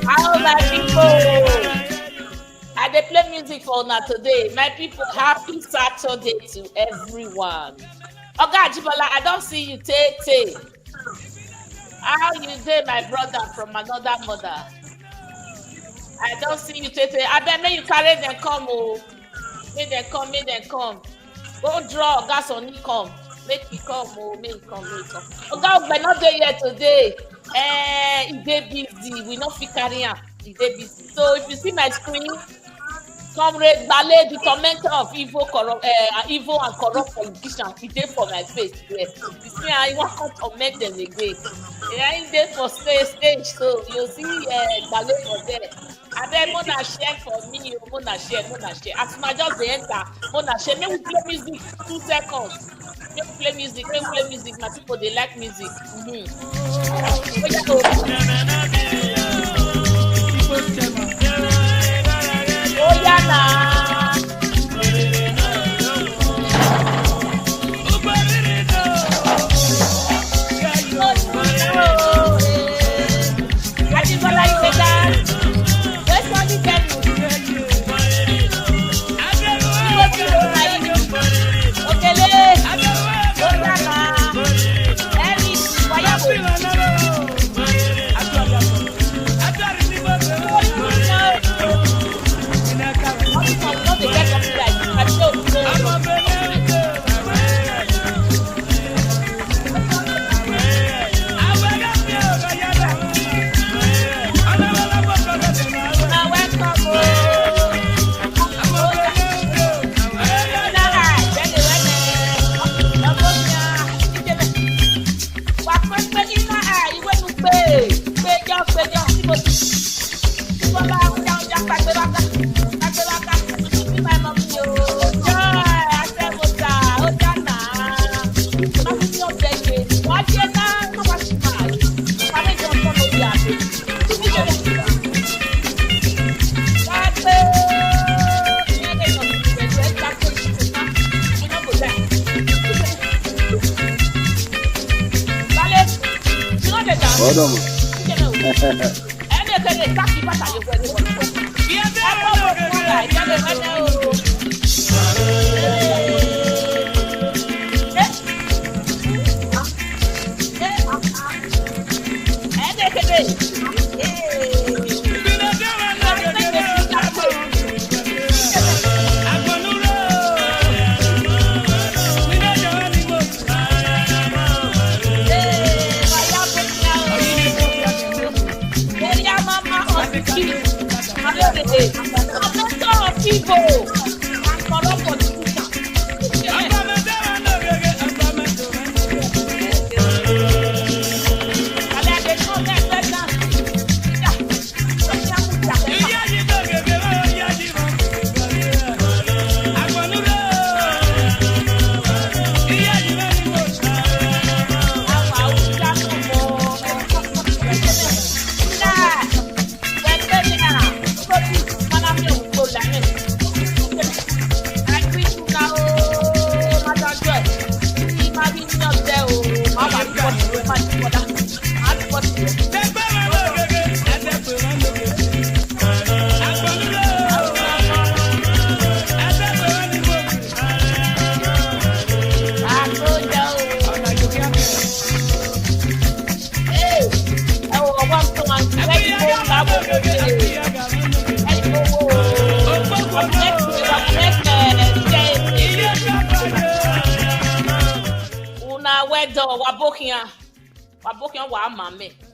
How my people? I dey play music for una today. My people, happy Saturday to everyone. Oga Ajibola, I don't see you, Tete. How you dey, my brother from another mother? I don't see you, Tete. I bet may you carry them come, oh. Make them come, make them come. Go draw gas on it, come. Make me come, oh, make it come, make it come. Oga, we're not there yet today. He dey busy. We not fit carry am. He dey busy. So if you see my screen, Comrade Bale, the tormentor of evil and corrupt politicians, he dey for my face. Yes. You see, I want to torment them again. Yeah, he dey for stage. So you see, Bale for there. And then Mona share for me, Mona share. As my just dey enter, Mona share. Make we play music 2 seconds. Make we play music. My people they like music. Oh yeah, nah.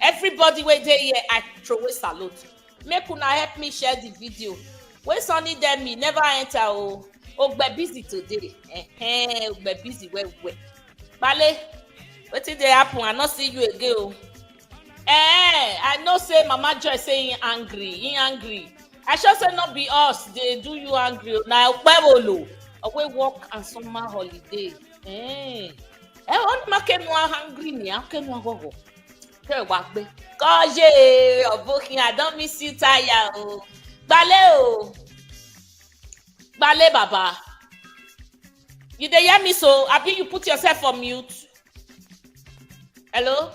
Everybody wey dey here, I throw a salute. Make una help me share the video. When Sunny dem me never enter oh. Ogbe busy today. Ogbe busy well. Bale, wetin dey happen? I no see you again oh. I know say Mama Joy say he angry. I sure say not be us. They do you angry. Na Okpebolo. Away work and summer holiday. On make no hungry ni. Ake no go. Koje, Obokin, I don't miss you, Taya. Bale, Baba. You dey hear me so? Abi you put yourself on mute. Hello?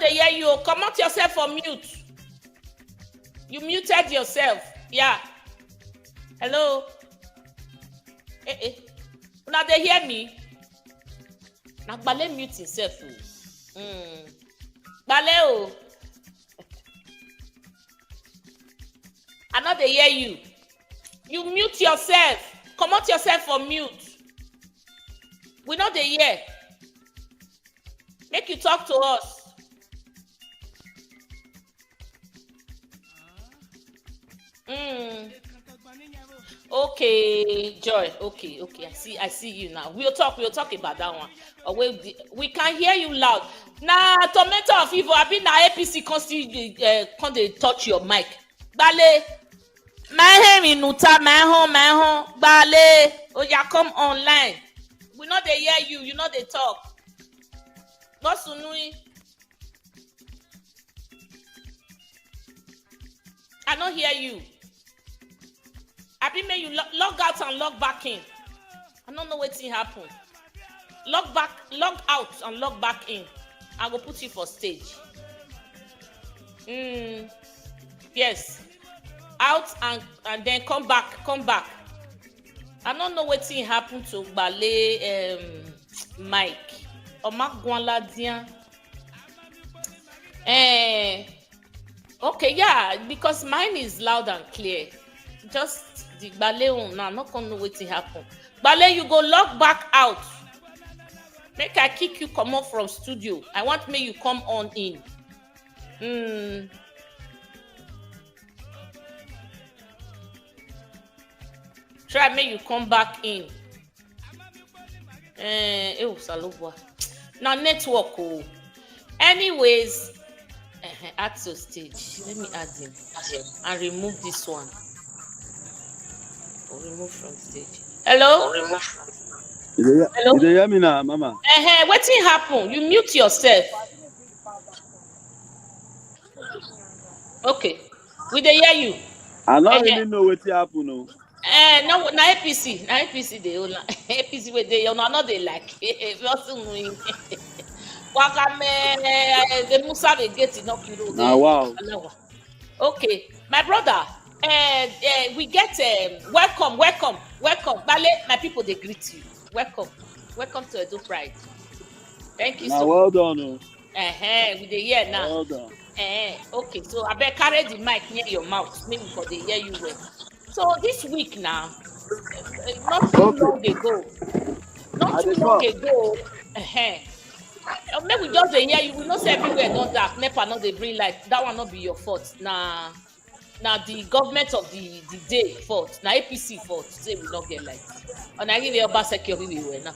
they hear you. Come out yourself from mute. You muted yourself. Yeah. Hello. Now they hear me. Now Bale mute himself. Bale. I know they hear you. You mute yourself. Come out yourself from mute. We know they hear. Make you talk to us. Okay, Joy. Okay. I see you now. We'll talk about that one. We can hear you loud. Nah, tomato of evil. I been na APC can't they touch your mic. Bale. My home inuta, my home. Bale. Oh, yeah, come online. We know they hear you. You know they talk. Not sunui. I don't hear you. I been make you log out and log back in. I don't know what's happen. Log out and log back in. I will put you for stage. Yes. Out and then come back. I don't know what's happen to Bale Mike. Okay, yeah, because mine is loud and clear. Just the Bale now, I'm not gonna know what happen. Bale, you go log back out. Make I kick you come up from studio. I want me you come on in. Try me you come back in. Salubwa. Now network. Anyways, add to stage. Let me add him and remove this one. Remove from stage. Hello? Hello? You hear me now, Mama? What thing happen? You mute yourself. Okay. We dey hear you. I don't really know what happen. No. No, na APC. Na APC they own. APC where they not they like. Wakame, the Musa they get enough. Wow. Okay, my brother. We get welcome. Bale, my people they greet you. Welcome to Edo Pride. Thank you so well done. We dey hear now. Well done. Okay, so I better carry the mic near your mouth, maybe because they hear you well. So this week now, not too long ago. Maybe we just dey hear you. We know say everywhere not dark. NEPA not they bring light. That one not be your fault. Now the government of the day fault. Now APC fault. Say we not get light. And I give you about security we were now.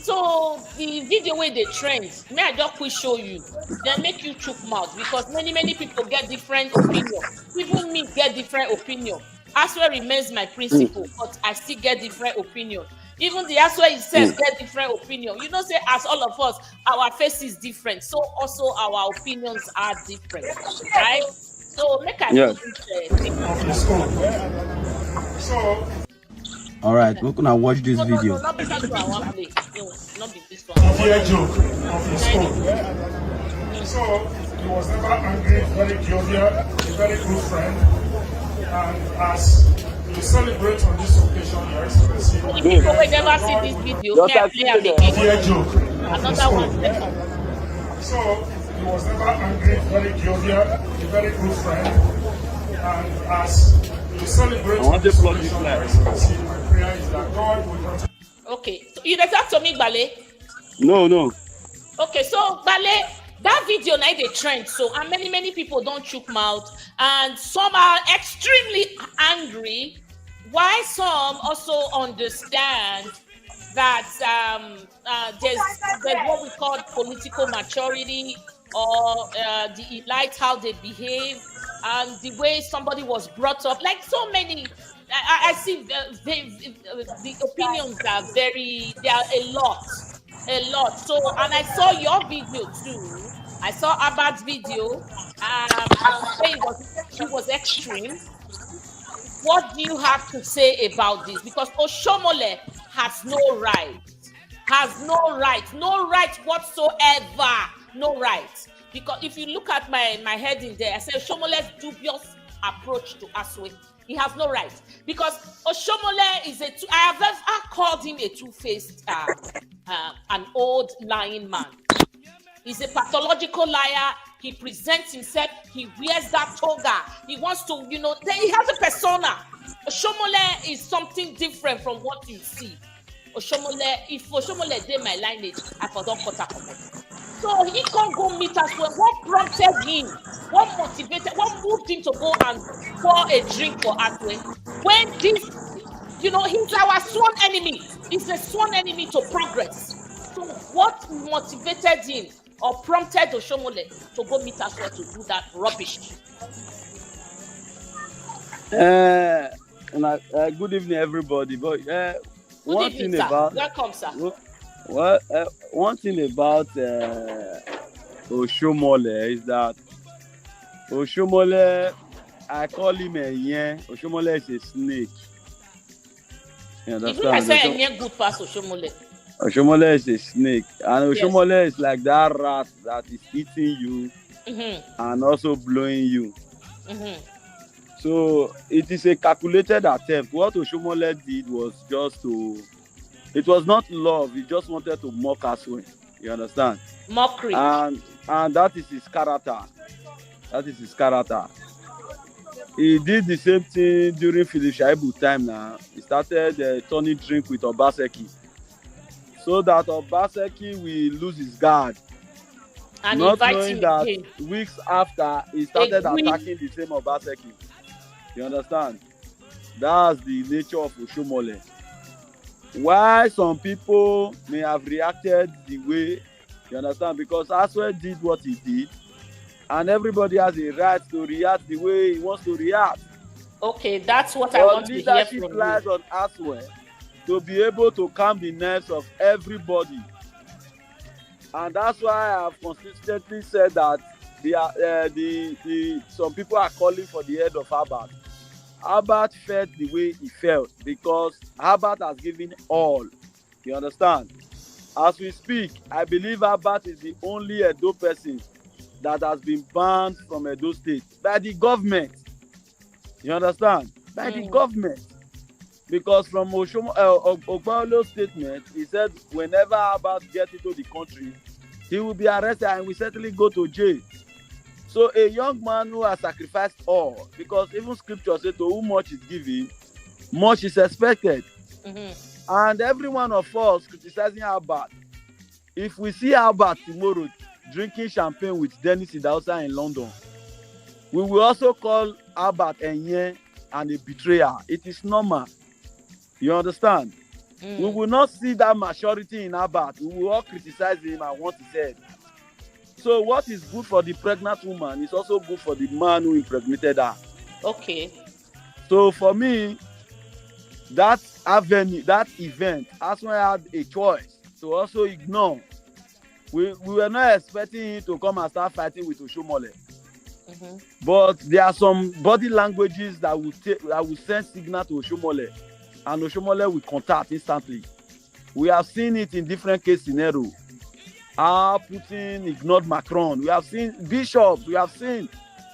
So the video where they trend, may I just quick show you. Then make you chook mouth because many people get different opinion. Even me get different opinion. Asue remains my principle, but I still get different opinion. Even the Asue itself get different opinion. You know, say as all of us, our face is different. So also our opinions are different, right? So make I put this all right, we're gonna watch this video. No, not be this one. No, not be this one. Joke of his school. So he was never angry, very jovial, a very good friend, and as we celebrate on this occasion, Your Excellency. If people will never see this video, may I play am again? Joke. Another 1 second. So he was never angry, very jovial, a very good friend, and as we celebrate on this occasion, Your Excellency, my prayer is that God will protect. Okay, so you talk to me, Bale? No. Okay, so Bale, that video now they trend. So and many people don't chook mouth, and some are extremely angry. While some also understand that there's what we call political maturity or the elite how they behave and the way somebody was brought up. Like so many. I see the opinions are they are a lot. So, and I saw your video too. I saw Abad's video. She was extreme. What do you have to say about this? Because Oshiomhole has no right whatsoever. No right. Because if you look at my heading there, I said Oshomole's dubious approach to Asue. He has no right. Because Oshiomhole is I have ever called him a two-faced, an old lying man. He's a pathological liar. He presents himself. He wears that toga. He wants to, he has a persona. Oshiomhole is something different from what you see. Oshiomhole, if Oshiomhole did my lineage, I for don't cut up. So he can't go meet us. What prompted him? What motivated? What moved him to go and pour a drink for Asue? When this, he's our sworn enemy. He's a sworn enemy to progress. So what motivated him or prompted Oshiomhole to go meet Asue to do that rubbish? Good evening, everybody. But Good evening, sir. Welcome, sir. Well, one thing about Oshiomhole is that Oshiomhole, I call him a yen. Oshiomhole is a snake. You understand? Even I say a yen good pass Oshiomhole. Oshiomhole is a snake, and Oshiomhole is like that rat that is eating you and also blowing you. So it is a calculated attempt. What Oshiomhole did was just to. It was not love. He just wanted to mock Asue. You understand? Mockery. And that is his character. That is his character. He did the same thing during Philip Shaibu time now. He started turning drink with Obaseki. So that Obaseki will lose his guard. And not knowing that again. Weeks after, he started attacking the same Obaseki. You understand? That's the nature of Oshiomhole. Why some people may have reacted the way, you understand, because Asue did what he did, and everybody has a right to react the way he wants to react. Okay, that's what I want to hear from you. Leadership lies on Asue to be able to calm the nerves of everybody, and that's why I have consistently said that some people are calling for the head of Herbert. Herbert felt the way he felt because Herbert has given all. You understand? As we speak, I believe Herbert is the only Edo person that has been banned from Edo State by the government. You understand? By the government. Because from Ogbaolo's statement, he said whenever Herbert gets into the country, he will be arrested and will certainly go to jail. So a young man who has sacrificed all, because even scripture says to whom much is given, much is expected. And every one of us criticizing Herbert. If we see Herbert tomorrow drinking champagne with Dennis Idausa in London, we will also call Herbert Enye and a betrayer. It is normal. You understand? We will not see that maturity in Herbert. We will all criticize him and what he said. So what is good for the pregnant woman is also good for the man who impregnated her. Okay. So for me, that event, Asue had a choice to also ignore. We were not expecting him to come and start fighting with Oshiomhole. But there are some body languages that will send signal to Oshiomhole, and Oshiomhole will contact instantly. We have seen it in different case scenarios. Putin ignored Macron. We have seen bishops. We have seen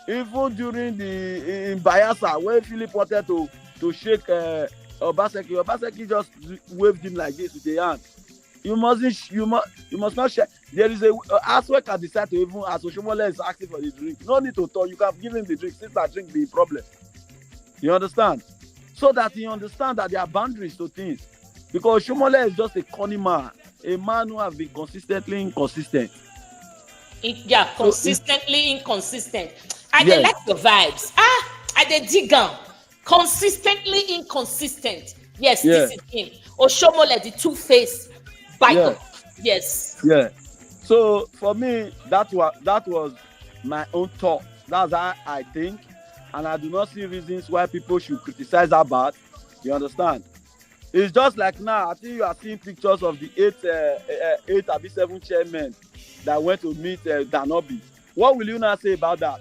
even during in Bayelsa when Philip wanted to shake Obaseki. Obaseki just waved him like this with a hand. You must not share. There is Asue can decide to even as Oshiomhole is asking for the drink. No need to talk. You can give him the drink since that drink be a problem. You understand? So that he understand that there are boundaries to things. Because Oshiomhole is just a cunning man. A man who has been consistently inconsistent. Consistently inconsistent. I dey like the vibes. I dey dig am. Consistently inconsistent. Yes, this is him. Oshiomhole, the two-faced biker. Yes. Yeah. So for me, that was my own thought. That's how I think, and I do not see reasons why people should criticize Herbert. You understand? It's just like now, I think you are seeing pictures of the eight or 7 chairmen that went to meet Danobi. What will you now say about that?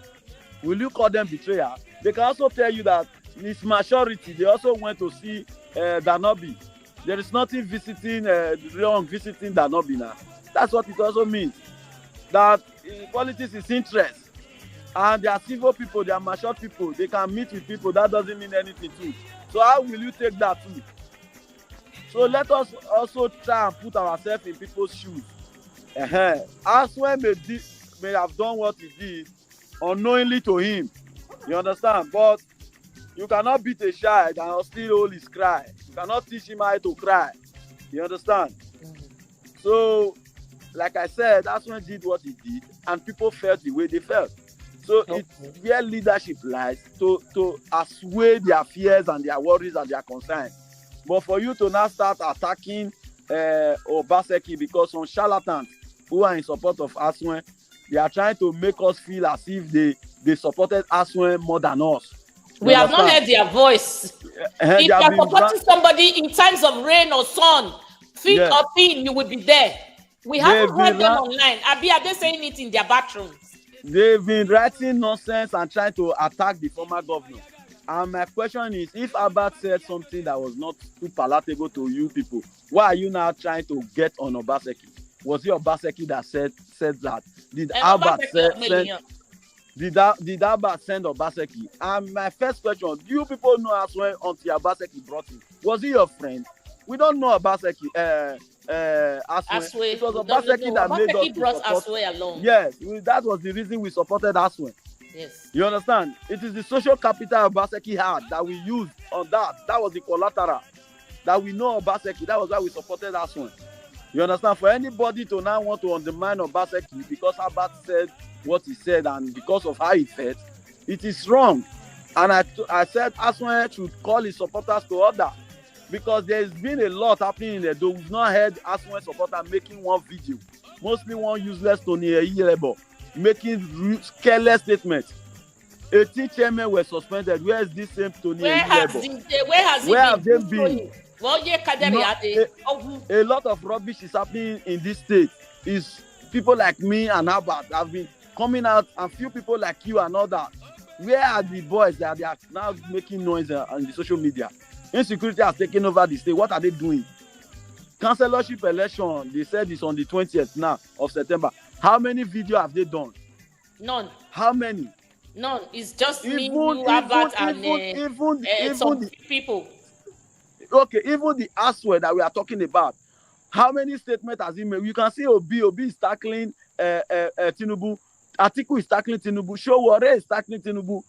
Will you call them betrayer? They can also tell you that his maturity, they also went to see Danobi. There is nothing wrong visiting Danobi now. That's what it also means. that politics is interest. And they are civil people, they are mature people, they can meet with people, that doesn't mean anything too. So how will you take that too? So let us also try and put ourselves in people's shoes. Asue may have done what he did unknowingly to him. You understand? But you cannot beat a child and still hold his cry. You cannot teach him how to cry. You understand? So, like I said, Asue did what he did, and people felt the way they felt. So it's where leadership lies, to assuage their fears and their worries and their concerns. But for you to now start attacking Obaseki, because some charlatans who are in support of Asue, they are trying to make us feel as if they supported Asue more than us. We have not heard their voice. If you are supporting somebody in times of rain or sun, fit or thin, you will be there. We haven't heard them online. Abi, are they saying it in their bathrooms? They've been writing nonsense and trying to attack the former governor. And my question is, if Albert said something that was not too palatable to you people, why are you now trying to get on Obaseki? Was it Obaseki that said that? Did Albert send Obaseki? And my first question, do you people know Asue until Obaseki brought him? Was he your friend? We don't know Obaseki. Asue. It was Obaseki that made us brought Asue along. Yes, that was the reason we supported Asue. Yes. You understand? It is the social capital Obaseki had that we used on that. That was the collateral that we know Obaseki. That was why we supported Asue. You understand? For anybody to now want to undermine Obaseki because Albert said what he said and because of how he felt, it is wrong. And I said Asue should call his supporters to order. Because there's been a lot happening in there. Though we've not heard Asue supporter making one video. Mostly one useless Tony Eyelebo making careless statements. 18 chairmen were suspended. Where is this same Tony Eyelebo? Where have they been? A lot of rubbish is happening in this state. Is people like me and Albert have been coming out, and few people like you and others. Where are the boys that they are now making noise on the social media? Insecurity has taken over the state. What are they doing? Councillorship election, they said it's on the 20th now of September. How many videos have they done? None. How many? None. It's just me, you, Albert, and some people. Okay, even the Asue that we are talking about. How many statements has he made? You can see Obi is tackling Tinubu. Atiku is tackling Tinubu. Showore is tackling Tinubu.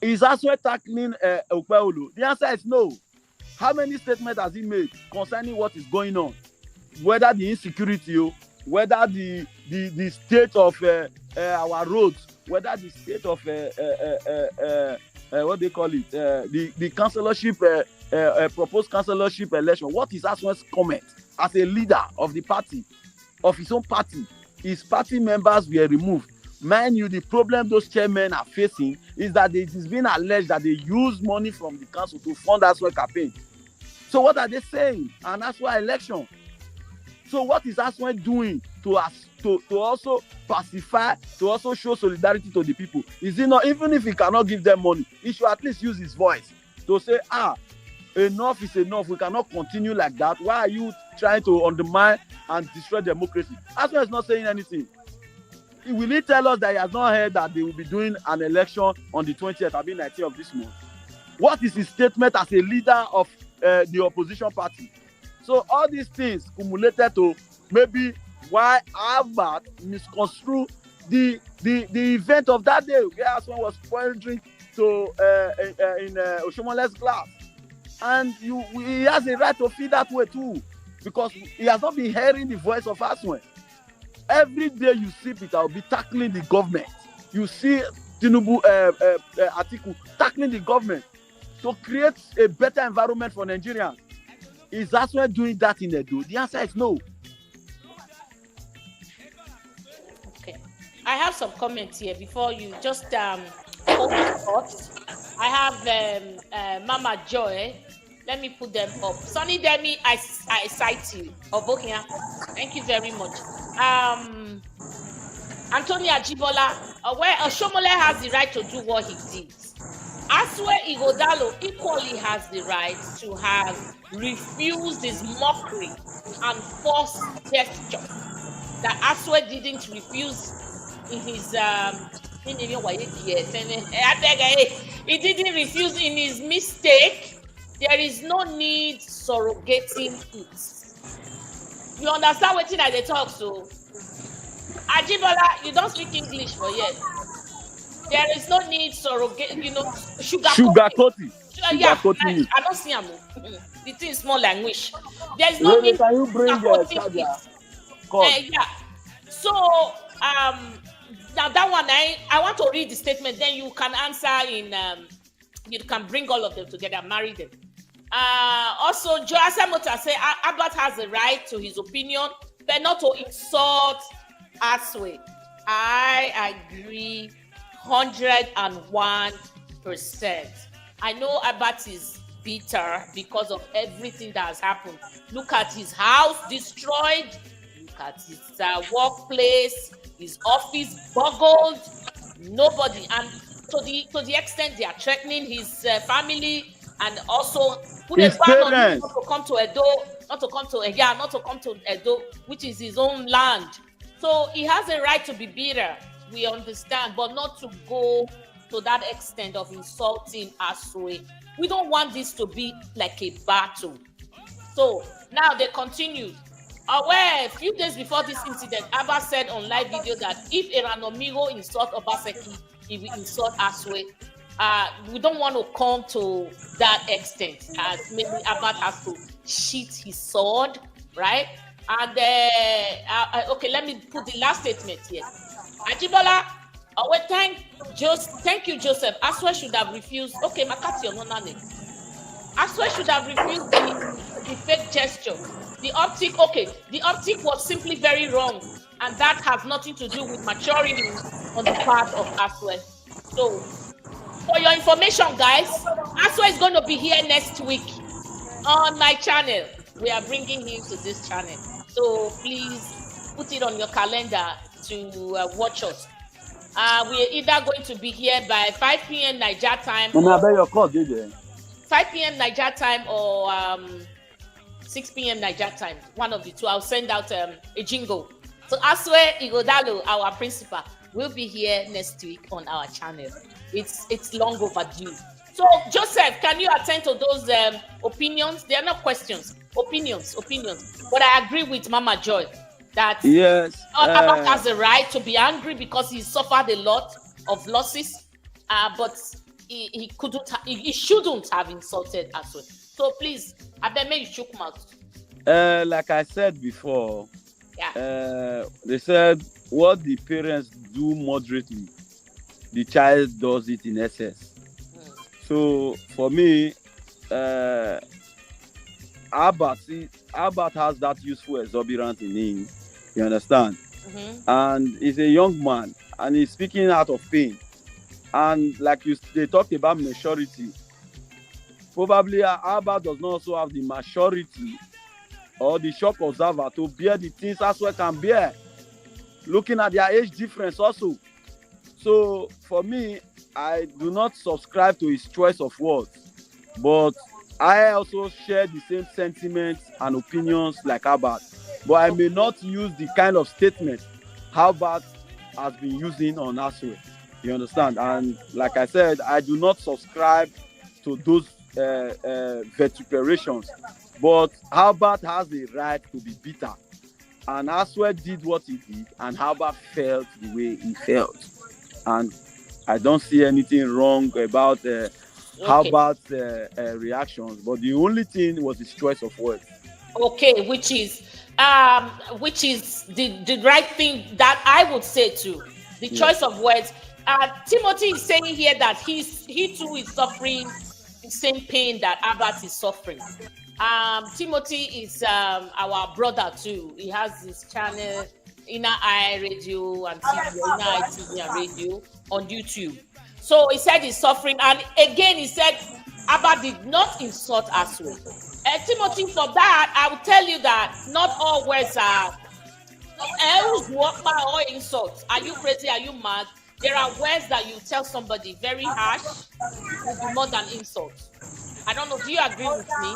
Is Asue tackling Okpeolu? The answer is no. How many statements has he made concerning what is going on? Whether the insecurity, whether the state of our roads, whether the state of what they call it, the councillorship, proposed councillorship election. What is Asue's comment as a leader of the party, of his own party? His party members were removed. Mind you, the problem those chairmen are facing is that it is being alleged that they use money from the council to fund Asue campaign. So what are they saying? An Asue election. So what is Asue doing to also pacify, to also show solidarity to the people? Is it not, even if he cannot give them money, he should at least use his voice to say, enough is enough. We cannot continue like that. Why are you trying to undermine and destroy democracy? Asue is not saying anything. Will he tell us that he has not heard that they will be doing an election on the 20th, I mean 19th of this month? What is his statement as a leader of the opposition party? So all these things cumulated to maybe why Albert misconstrued the event of that day, where someone was pouring drink to in Oshiomole's glass, and he has a right to feel that way too, because he has not been hearing the voice of Asue. Every day you see Peter will be tackling the government. You see Tinubu, Atiku tackling the government to create a better environment for Nigerians. Is Asue doing that in Edo? The answer is no. Okay, I have some comments here before you just hold your thoughts. I have Mama Joy. Let me put them up. Sonny Demi, I cite you. Obokia, thank you very much. Anthony Ajibola, where Oshiomhole has the right to do what he did. Asue Ighodalo equally has the right to have refused his mockery and forced gesture that Asue didn't refuse in his he didn't refuse in his mistake. There is no need surrogating it. You understand what I talk so? Ajibola, you don't speak English for yet. There is no need surrogate, Sugarcoating. Yeah, I don't see him. The thing is small language. There is no need. Can you bring the charger? Yeah. So now that one I want to read the statement. Then you can answer in. You can bring all of them together, marry them. Also, Joasa Mota say Albert has a right to his opinion, but not to insult Asue. I agree 101%. I know Albert is bitter because of everything that has happened. Look at his house destroyed. Look at his workplace, his office boggled. Nobody, and to the extent they are threatening his family, and also put a ban on him not to come to Edo, which is his own land. So he has a right to be bitter. We understand, but not to go to that extent of insulting Asue. We don't want this to be like a battle. So now they continued. A few days before this incident, Abba said on live video that if Eranomigo insult Obaseki, he will insult Asue. We don't want to come to that extent, as maybe Abba has to sheath his sword, right? And okay, let me put the last statement here. Ajibola, thank you, Joseph. Asue should have refused. Okay, Makati Ononane. Asue should have refused the fake gesture. The optic was simply very wrong, and that has nothing to do with maturity on the part of Asue. So, for your information, guys, Asue is going to be here next week on my channel. We are bringing him to this channel. So please put it on your calendar to watch us. We are either going to be here by 5 p.m. Niger time. 5 p.m. Niger time or 6 p.m. Niger time. One of the two. I'll send out a jingle. So Asue Igodalo, our principal, will be here next week on our channel. It's long overdue. So Joseph, can you attend to those opinions? They are not questions. Opinions. But I agree with Mama Joy that yes, Abba has a right to be angry because he suffered a lot of losses, but he shouldn't have insulted Asue. So please, Abeme, you shook mouth. Like I said before, they said what the parents do moderately, the child does it in excess. So for me, Albert has that useful exuberance in him. You understand? And he's a young man, and he's speaking out of pain. And like they talked about maturity. Probably Albert does not also have the maturity or the shock observer to bear the things Asue can bear. Looking at their age difference also. So for me, I do not subscribe to his choice of words, but I also share the same sentiments and opinions like Albert, but I may not use the kind of statement Albert has been using on Asue. You understand? And like I said, I do not subscribe to those vituperations, but Albert has a right to be bitter, and Asue did what he did, and Albert felt the way he felt, and I don't see anything wrong about Albert's reactions, but the only thing was his choice of words. Okay, which is the right thing that I would say too. The choice of words. Timothy is saying here that he too is suffering the same pain that Albert is suffering. Timothy is our brother too. He has his channel Inner Eye Radio and TV, Inner Eye TV and Radio on YouTube. So he said he's suffering, and again he said Abba did not insult Asue. Timothy, for that I will tell you that not all words are or insults. Are you crazy? Are you mad? There are words that you tell somebody very harsh will be more than insults. I don't know. Do you agree with me?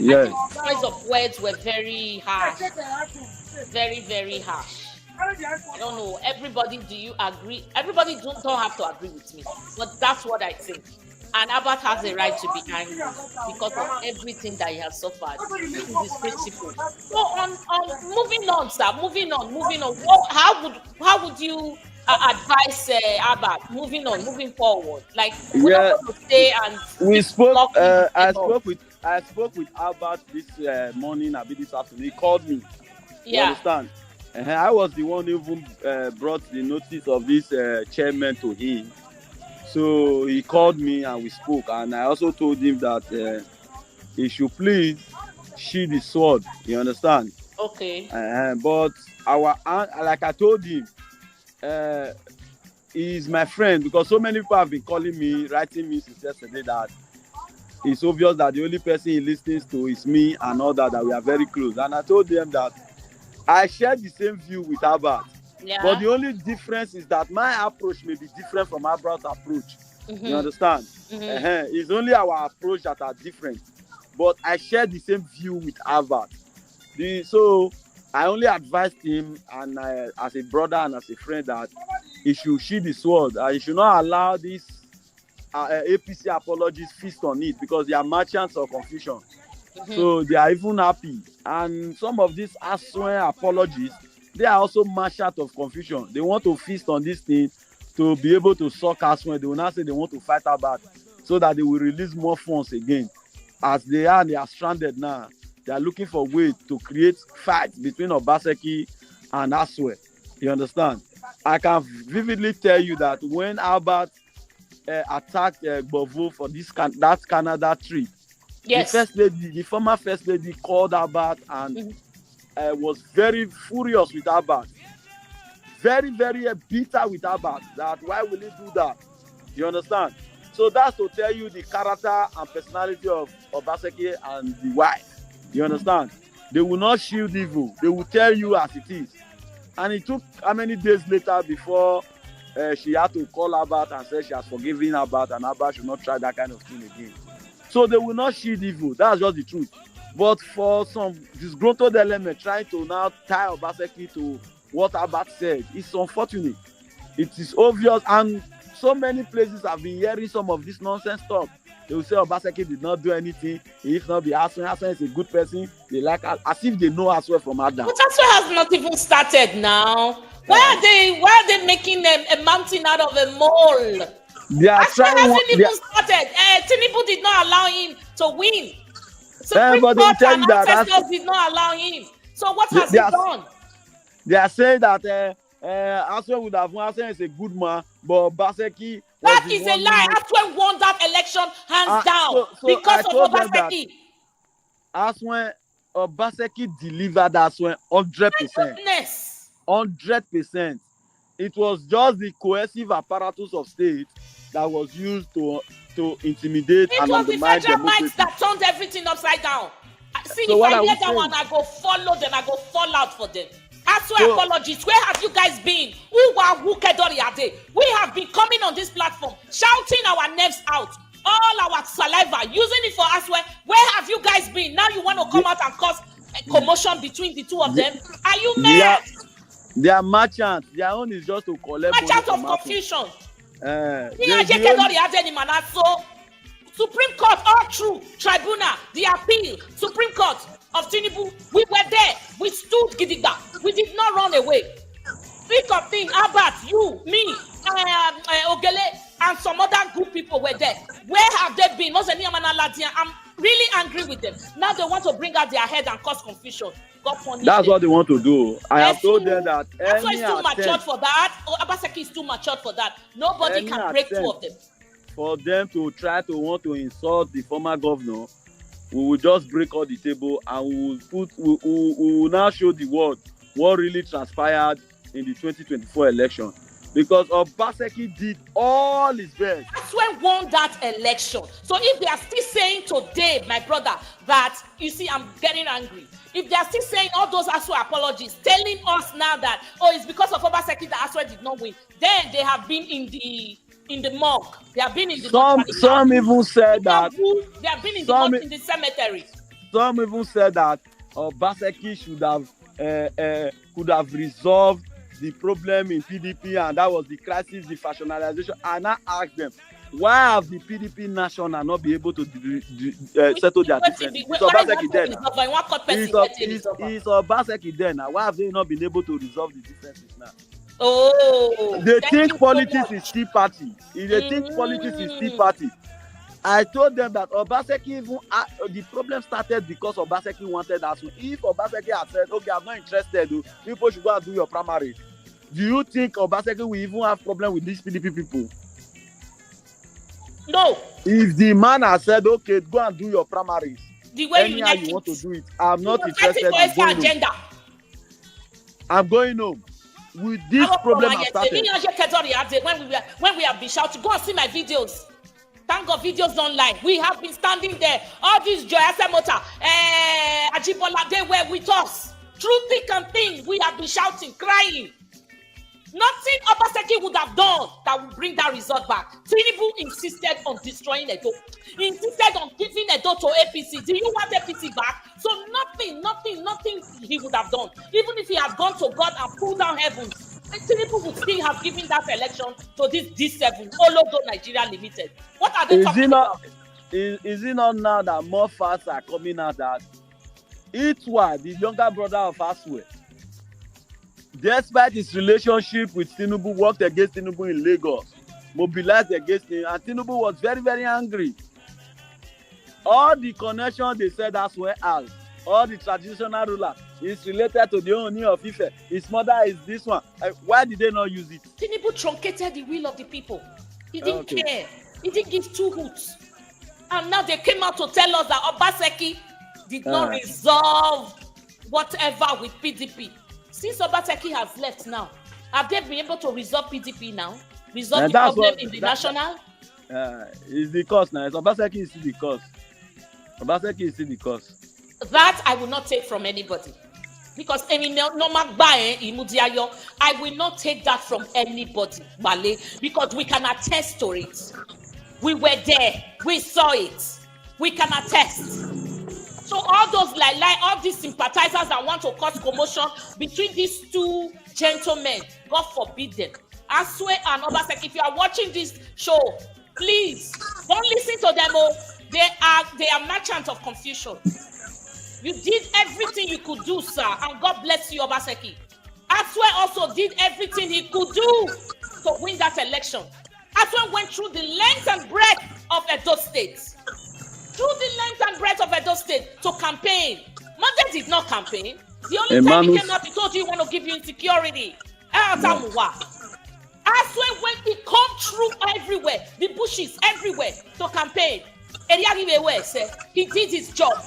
Yes. The choice of words were very harsh. Very, very harsh. I don't know. Everybody, do you agree? Everybody don't have to agree with me, but that's what I think. And Albert has a right to be angry because of everything that he has suffered. This is his principle. So on moving on, sir. Moving on. How would you advise Albert moving forward? Like we're Yeah, not going to stay and we spoke. talk with I people. spoke with Albert this morning. A bit this afternoon. He called me. You Yeah. understand? I was the one who even brought the notice of this chairman to him. So he called me and we spoke, and I also told him that he should please sheathe the sword. You understand? Okay. But like I told him, he's my friend, because so many people have been calling me, writing me since yesterday that it's obvious that the only person he listens to is me and all that we are very close. And I told them that I share the same view with Albert. Yeah. But the only difference is that my approach may be different from Albert's approach. You understand? It's only our approach that are different. But I share the same view with Albert. So I only advised him, and as a brother and as a friend, that he should sheathe the sword. He should not allow this APC apologies feast on it, because they are merchants of confusion. So they are even happy. And some of these Asue apologies, they are also merchants of confusion. They want to feast on this thing to be able to suck Asue. They will not say they want to fight Albert so that they will release more funds again. As they are stranded now. They are looking for ways to create fights between Obaseki and Asue. You understand? I can vividly tell you that when Albert attacked Bovo for that Canada trip, Yes. the former first lady called Albert and was very furious with Albert. Very, very bitter with Albert. That why will he do that? You understand? So that's to tell you the character and personality of Obaseki and the wife. You understand? They will not shield evil. They will tell you as it is. And it took how many days later before she had to call Albert and say she has forgiven Albert, and Albert should not try that kind of thing again. So they will not shield evil. That's just the truth. But for some disgruntled element trying to now tie Obaseki to what Albert said, it's unfortunate. It is obvious, and so many places have been hearing some of this nonsense stuff. They will say Obaseki did not do anything. If not be Asue, Asue is a good person. They like as if they know Asue from Adam. But Asue has not even started now. Why are they making a mountain out of a mole? They are Asue hasn't even started. Tinubu did not allow him to win. Supreme but Court tell and you that ancestors did not allow him. So what has he done? They are saying that Asue would have won. Asue is a good man, but Obaseki. That is a lie. Asue won that election hands down because of Obaseki. Asue, Obaseki delivered Asue 100%. 100%. It was just the coercive apparatus of state that was used to intimidate and undermine democracy. It was the federal mics that turned everything upside down. See, so if I hear that one, I go follow them. I go fall out for them. Asue apologies. Where have you guys been? We have been coming on this platform, shouting our nerves out, all our saliva, using it for Asue. Where have you guys been? Now you want to come out and cause a commotion between the two of them? Are you mad? They are merchants. Their own is just to collect money. Merchants of confusion. Supreme Court, all true. Tribunal, the appeal, Supreme Court of Tinubu, we were there. We stood gidigba. We did not run away. Think of things, Albert, you, me, Ogele, and some other good people were there. Where have they been? I'm really angry with them. Now they want to bring out their head and cause confusion. That's what they want to do. I have told them that Asue is too matured for that. Obaseki is too matured for that. Nobody can break two of them. For them to try to want to insult the former governor, we will just break all the table, and we will now show the world what really transpired in the 2024 election. Because Obaseki did all his best. Asue won that election. So if they are still saying today, my brother, that, you see, I'm getting angry. If they are still saying all those Asue apologies, telling us now that, it's because of Obaseki that Asue did not win, then they have been in the morgue. They have been in the some even said that they have been in the cemetery. Some even said that Obaseki should have could have resolved the problem in PDP, and that was the crisis, the factionalization. And I asked them, why have the PDP national not be able to settle their differences? It's Obaseki there now. It's Obaseki there now. Why have they not been able to resolve the differences now? Oh, they think politics is Tea Party. If they think politics is Tea Party, I told them that Obaseki even the problem started because Obaseki wanted Asue. If Obaseki had said, okay, I'm not interested, people should go and do your primary, do you think Obaseki will even have problem with these PDP people? No. If the man has said, okay, go and do your primaries, the way anyhow you want to do it, I'm not interested. I'm going home. With this problem has started. When we have been shouting, go and see my videos. Thank God videos don't lie. We have been standing there. All these Joy Asemota, Ajibola, they were with us. Through thick and thin, we have been shouting, crying. Nothing Obaseki would have done that would bring that result back. Tinubu insisted on destroying Edo. He insisted on giving Edo to APC. Do you want APC back? So nothing he would have done. Even if he had gone to God and pulled down heaven, Tinubu would still have given that election to this D7, Olodo Nigeria Limited. What are they talking about? Is it not now that more facts are coming out that Itwa, the younger brother of Asue, despite his relationship with Tinubu, worked against Tinubu in Lagos, mobilized against him, and Tinubu was very, very angry. All the connections they said Asue has, all the traditional rulers, is related to the Ooni of Ife. His mother is this one. Why did they not use it? Tinubu truncated the will of the people. He didn't care. He didn't give two hoots. And now they came out to tell us that Obaseki did not resolve whatever with PDP. Since Obaseki has left now, have they been able to resolve PDP now? Resolve the problem in the national? It's the cause now. Obaseki is the cause. Obaseki is the cause. That I will not take from anybody. Because I will not take that from anybody, Wale, because we can attest to it. We were there. We saw it. We can attest. So all those all these sympathizers that want to cause commotion between these two gentlemen, God forbid them. Asue and Obaseki, if you are watching this show, please don't listen to them. They are merchants of confusion. You did everything you could do, sir, and God bless you, Obaseki. Asue also did everything he could do to win that election. Asue went through the length and breadth of Edo State. Through the length and breadth of Edo State to campaign. Mande did not campaign. The only time he came out, he told you he want to give you insecurity. Asue went, he come through everywhere, the bushes everywhere to campaign. He did his job.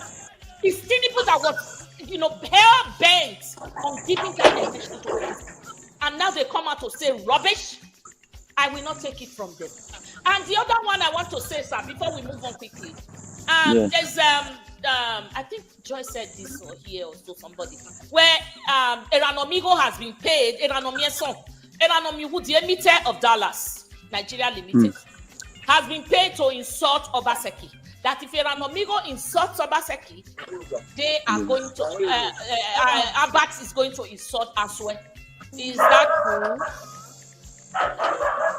It's Tinubu that was, hell bent on giving that election to us. And now they come out to say rubbish. I will not take it from them. And the other one I want to say, sir, before we move on quickly, there's I think Joy said this or here or so somebody, where Eranomigo has been paid, Eranomigo, the emitter of Dallas, Nigeria Limited, has been paid to insult Obaseki. That if Eranomigo insults Obaseki, they are going to, Abax is going to insult Asue. Is that true?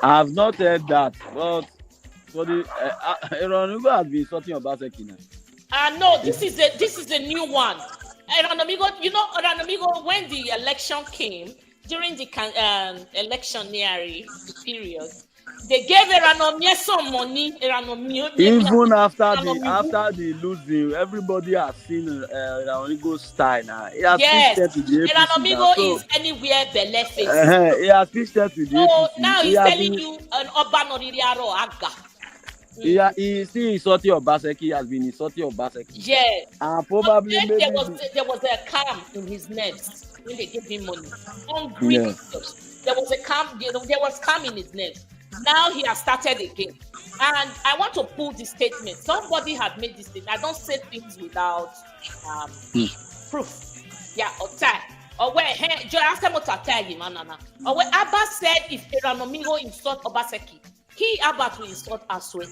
I have not heard that, but for the Eranomigo has been insulting Obaseki now. No, this is a new one. Eranomigo, when the election came, during the electionary period, they gave Eranomigo some money. Even after the losing, everybody has seen Eranomigo's style now. Yes, Eranomigo is anywhere beleface. He has pitched to the APC. So now he's telling you an Oba Noriaro Aga. He still insulting Obaseki. He has been insulting Obaseki. Yes. And probably there was a calm in his nerves when they gave him money. Hungry. Yeah. There was a calm. There was calm in his nerves. Now he has started again. And I want to pull this statement. Somebody had made this statement. I don't say things without proof. Yeah, or time. Or where or where Abba said if Eranomigo insult Obaseki, he Abba to insult Asue.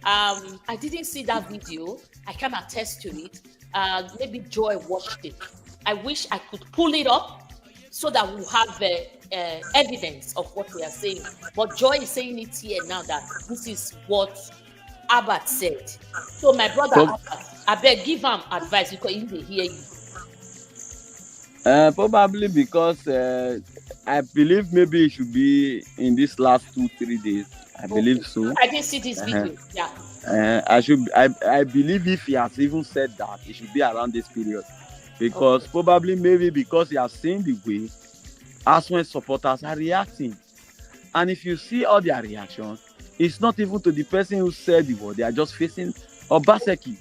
I didn't see that video. I can attest to it. Maybe Joy watched it. I wish I could pull it up so that we'll have the evidence of what we are saying. But Joy is saying it here now that this is what Abbott said. So my brother Abbott, I beg give him advice because he will hear you. Probably because I believe maybe it should be in this last 2-3 days. I believe so. I didn't see this video. Yeah. I believe if he has even said that, it should be around this period. Because probably maybe because he has seen the way Asue supporters are reacting. And if you see all their reactions, it's not even to the person who said the word. They are just facing Obaseki.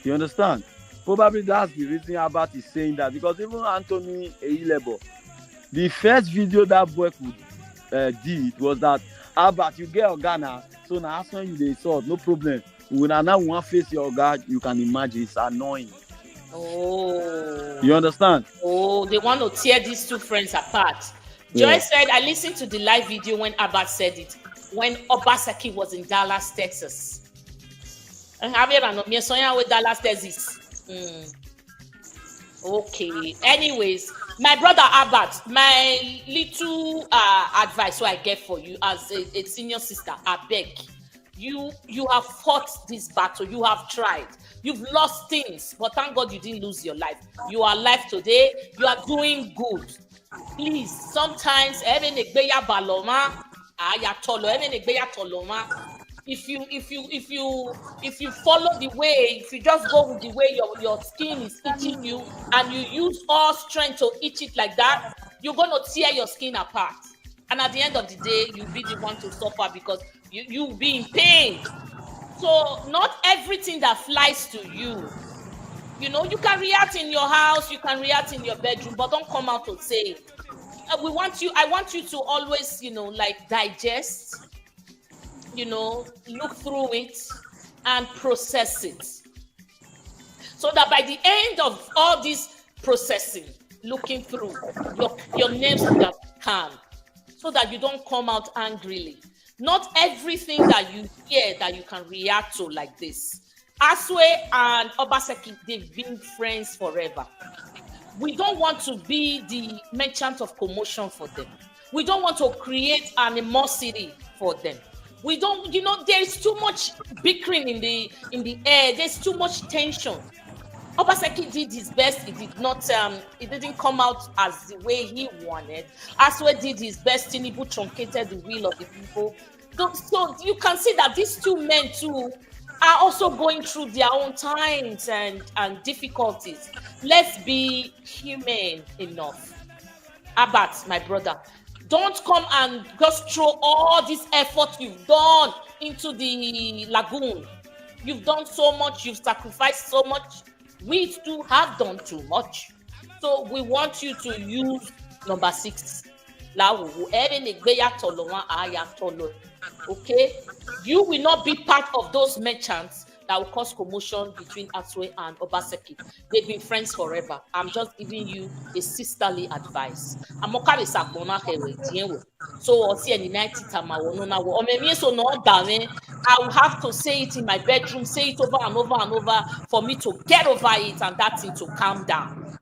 You understand? Probably that's the reason Abbott is saying that. Because even Anthony Eilebo, the first video that boy did was that Abbott, you get Ghana, so now Asue you dey sort, no problem. When I now want to face your God, you can imagine it's annoying. Oh. You understand? Oh, they want to tear these two friends apart. Joy said, I listened to the live video when Abbott said it, when Obaseki was in Dallas, Texas. Dallas, Texas. Okay. Anyways, my brother Abbott, my little advice I get for you as a senior sister, I beg. You have fought this battle. You have tried. You've lost things, but thank God you didn't lose your life. You are alive today. You are doing good. Please, sometimes if you follow the way, if you just go with the way your skin is itching you and you use all strength to itch it like that, you're gonna tear your skin apart. And at the end of the day, you'll be the one to suffer because you'll be in pain. So not everything that flies to you, you know, you can react in your house, you can react in your bedroom, but don't come out to say it. I want you to always, you know, like digest, you know, look through it and process it. So that by the end of all this processing, looking through, your nerves will have calm, so that you don't come out angrily. Not everything that you hear that you can react to like this. Asue and Obaseki, they've been friends forever. We don't want to be the merchant of commotion for them. We don't want to create animosity for them. We don't, you know, there's too much bickering in the air. There's too much tension. Obaseki did his best. It didn't come out as the way he wanted. Asue did his best. Tinubu truncated the will of the people. So you can see that these two men too are also going through their own times and difficulties. Let's be humane enough. Abbott, my brother, don't come and just throw all this effort you've done into the lagoon. You've done so much. You've sacrificed so much. We too have done too much. So we want you to use number 6. Okay? You will not be part of those merchants that will cause commotion between Asue and Obaseki. They've been friends forever. I'm just giving you a sisterly advice. So I will have to say it in my bedroom, say it over and over and over for me to get over it and that thing to calm down.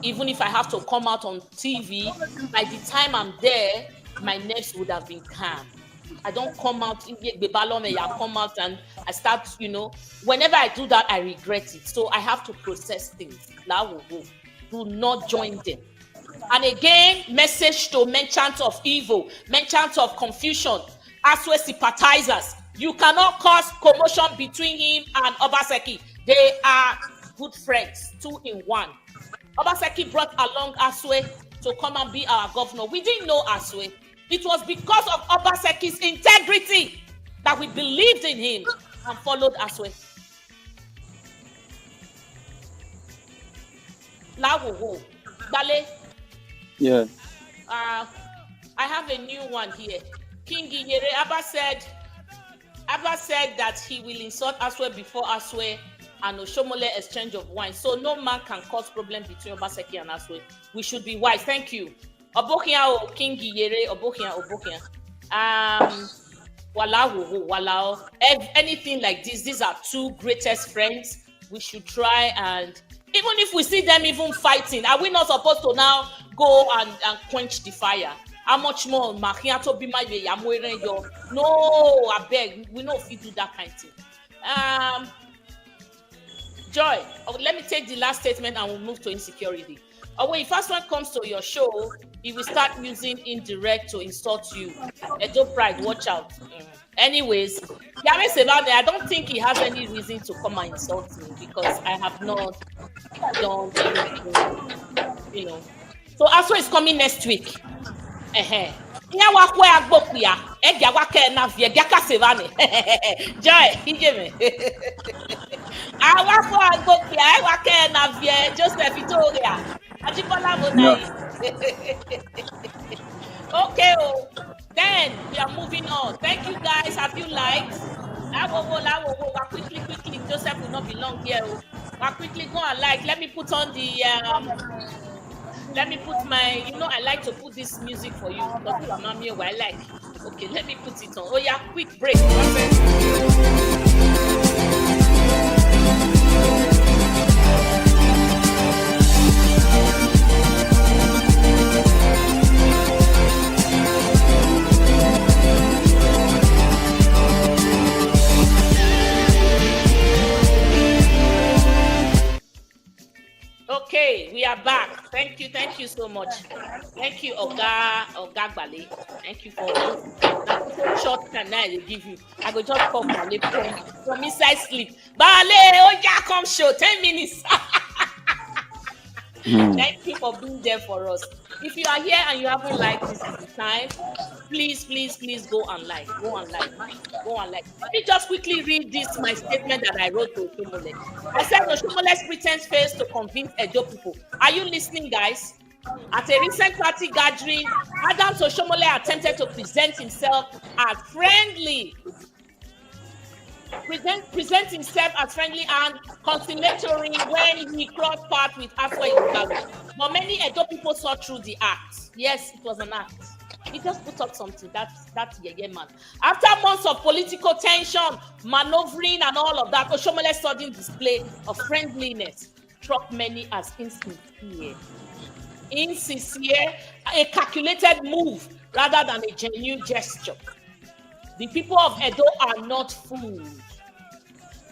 Even if I have to come out on TV, by the time I'm there, my nerves would have been calm. I don't come out, I come out and I start, you know, whenever I do that, I regret it. So I have to process things. Do not join them. And again, message to merchants of evil, merchants of confusion, Asue sympathizers. You cannot cause commotion between him and Obaseki. They are good friends, 2 in 1. Obaseki brought along Asue to come and be our governor. We didn't know Asue. It was because of Obaseki's integrity that we believed in him and followed Asue. Dale. Yeah. I have a new one here. King Iyere, Abba said that he will insult Asue before Asue and Oshiomhole exchange of wine. So no man can cause problem between Obaseki and Asue. We should be wise. Thank you. Obokia King Iyere, Obokia. Anything like this, these are 2 greatest friends. We should try and Even if we see them even fighting, are we not supposed to now go and quench the fire? How much more? No, I beg, we know if you do that kind of thing. Joy, let me take the last statement and we'll move to insecurity. When the first one comes to your show, he will start using indirect to insult you. Edo pride, watch out. Anyways, Yame Sevane, I don't think he has any reason to come and insult me because I have not done anything, you know. So Asue is coming next week. Joy, he gave me. Joseph Victoria. Okay, then we are moving on. Thank you guys. Have you liked? Quickly. Joseph will not be long here. Quickly go and like. Let me put on the let me put my, I like to put this music for you. But I like. Okay, let me put it on. Oh yeah, quick break. Okay, we are back. Thank you so much. Thank you, Oga Bale. Thank you for short time now they give you. I go just come from inside sleep. Bale, come show 10 minutes. Thank you for being there for us. If you are here and you haven't liked this time, please go and like. Let me just quickly read this, my statement that I wrote to Oshiomhole. I said Oshiomhole's pretense fails to convince Edo people. Are you listening, guys? At a recent party gathering, Adams Oshiomhole attempted to present himself as friendly. Present himself as friendly and conciliatory when he crossed paths with Asue. But many Edo people saw through the act. Yes, it was an act. He just put up something. That's Yeye man. After months of political tension, maneuvering, and all of that, Oshiomhole's sudden display of friendliness struck many as insincere. A calculated move rather than a genuine gesture. The people of Edo are not fools.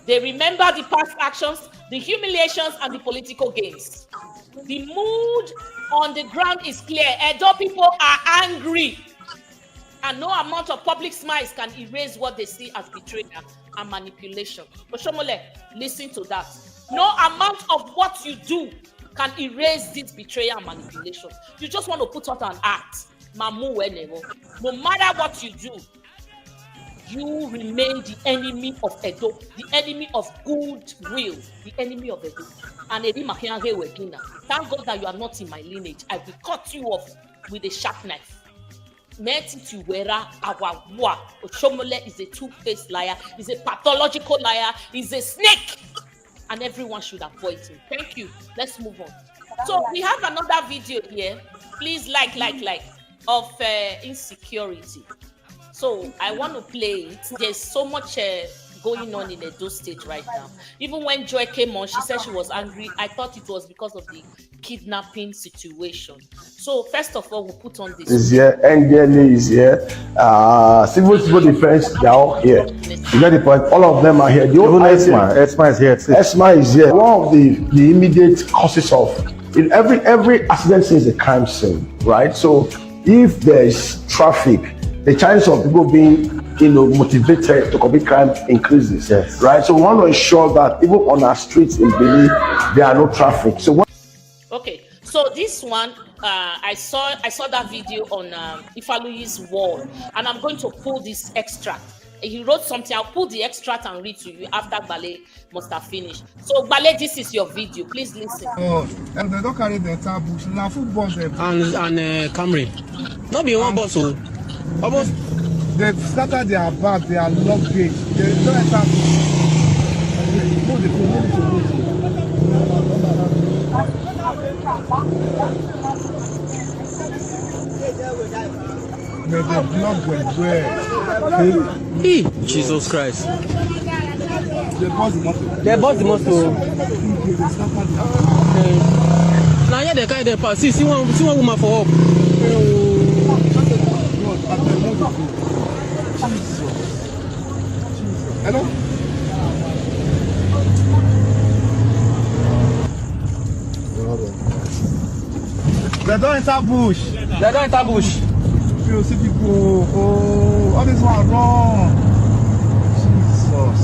They remember the past actions, the humiliations, and the political gains. The mood on the ground is clear. Edo people are angry. And no amount of public smiles can erase what they see as betrayal and manipulation. Oshiomhole, listen to that. No amount of what you do can erase this betrayal and manipulation. You just want to put out an act. No matter what you do, you remain the enemy of Edo, the enemy of goodwill, the enemy of Edo. And thank God that you are not in my lineage. I will cut you off with a sharp knife. Oshiomhole is a two-faced liar, is a pathological liar, is a snake, and everyone should avoid him. Thank you. Let's move on. So we have another video here. Please like of insecurity. So I want to play it. There's so much going on in Edo State right now. Even when Joy came on, she said she was angry. I thought it was because of the kidnapping situation. So first of all, we'll put on this. Is here, NDLA is here, civil defense, they're all here. You get the point? All of them are here. The whole ESMA is here. ESMA is here. One of the immediate causes of in every accident is a crime scene, right? So if there is traffic, the chance of people being, motivated to commit crime increases, yes. Right? So we want to ensure that even on our streets in Benin, there are no traffic. So okay, so this one, I saw that video on Ifaluyi's wall, and I'm going to pull this extract. He wrote something. I'll pull the extract and read to you after Bale must have finished. So Bale, this is your video. Please listen. Oh, and they don't carry the entire bush. Now football and Camry. Not be one bus. Almost. They started their back, their luggage. They don't enter. May the blood go where? Jesus Christ. They bought the motor. They bought the motor. They scattered their Okay. Now yeah, they carry the pass. See one woman for up. God, I tell you, no, Jesus. Hello? They don't enter bush. They don't enter bush. You see people, oh, all this one wrong. Jesus.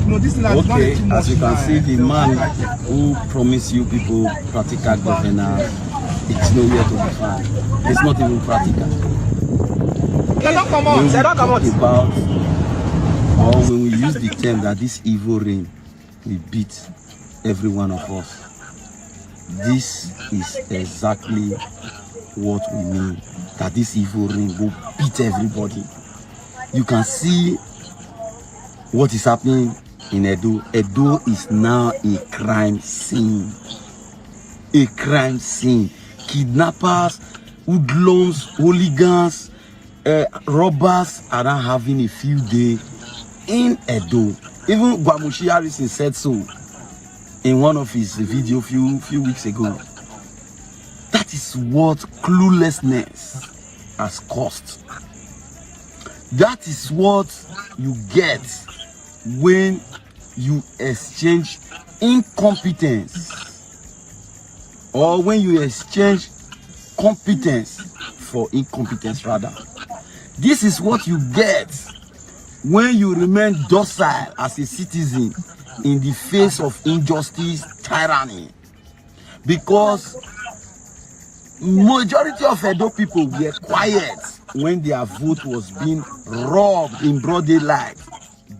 No, this is like Okay, as you can see, the man who promised you people practical governance, it's nowhere to be found. It's not even practical. They don't come out. They don't come out. About, or when we use the term that this evil reign will beat every one of us, this is exactly what we mean. That this evil reign will beat everybody. You can see what is happening in Edo. Edo is now a crime scene. A crime scene. Kidnappers, hoodlums, hooligans, robbers are now having a field day in Edo. Even Gwamushi Harrison said so in one of his video few weeks ago. That is what cluelessness has cost. That is what you get when you exchange incompetence, or when you exchange competence for incompetence rather. This is what you get when you remain docile as a citizen in the face of injustice, tyranny. Because majority of Edo people were quiet when their vote was being robbed in broad daylight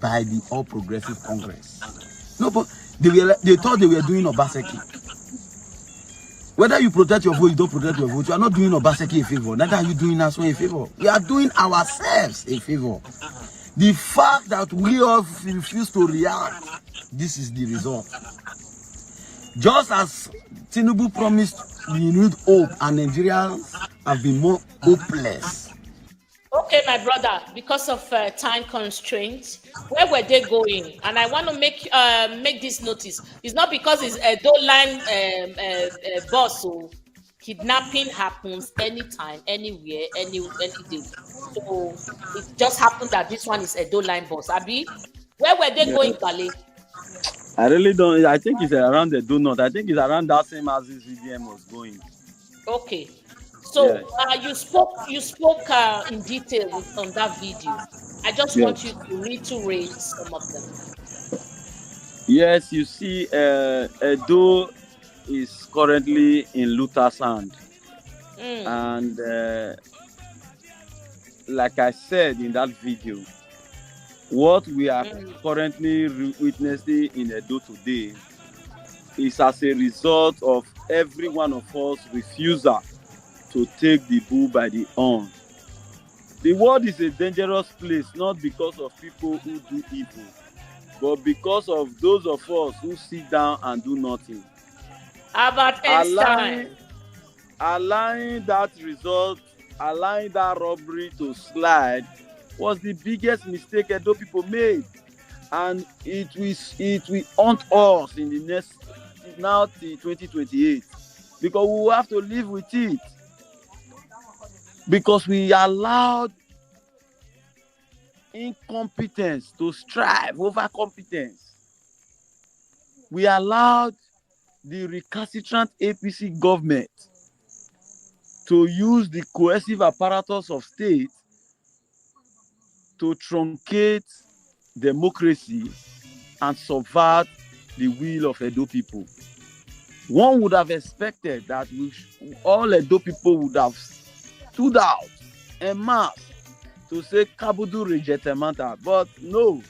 by the All Progressive Congress. No, but they thought they were doing Obaseki. Whether you protect your vote, you don't protect your vote, you are not doing Obaseki a favor. Neither are you doing Asue a favor. We are doing ourselves a favor. The fact that we all refuse to react, this is the result. Just as Tinubu promised renewed hope, and Nigerians have been more hopeless. Okay, my brother, because of time constraints, where were they going? And I want to make this notice. It's not because it's a line boss. So kidnapping happens anytime, anywhere, any day. So it just happened that this one is a line boss. Abi, where were they going, Bale? I really don't. I think it's around the donut. I think it's around that same as this VDM was going. Okay. So Yes. you spoke in detail on that video. I just want you to reiterate some of them. Yes, you see, Edo is currently in Luther's hand. And like I said in that video, what we are currently witnessing in Edo today is as a result of every one of us refusal to take the bull by the horn. The world is a dangerous place, not because of people who do evil, but because of those of us who sit down and do nothing. How about Einstein? Allowing that result, allowing that robbery to slide was the biggest mistake Edo people made. And it will haunt us in the next, now till 2028, because we will have to live with it. Because we allowed incompetence to strive over competence. We allowed the recalcitrant APC government to use the coercive apparatus of state to truncate democracy and subvert the will of Edo people. One would have expected that all Edo people would have stood out en masse to say Kabudu rejetemanta, but no,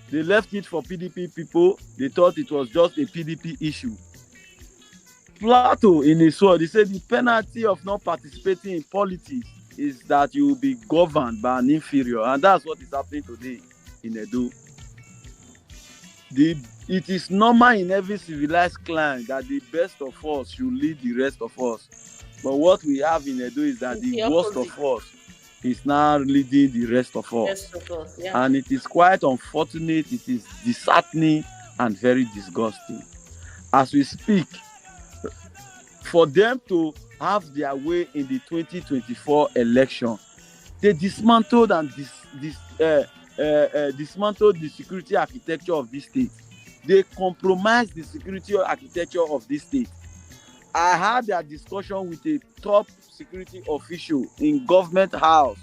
they left it for PDP people. They thought it was just a PDP issue. Plato, in his word, he said the penalty of not participating in politics is that you will be governed by an inferior, and that's what is happening today in Edo. It is normal in every civilized clan that the best of us should lead the rest of us. But what we have in Edo is that the worst of us is now leading the rest of us. Yes, of course. Yeah. And it is quite unfortunate, it is disheartening and very disgusting. As we speak, for them to have their way in the 2024 election, they dismantled and dismantled the security architecture of this state. They compromised the security architecture of this state. I had a discussion with a top security official in government house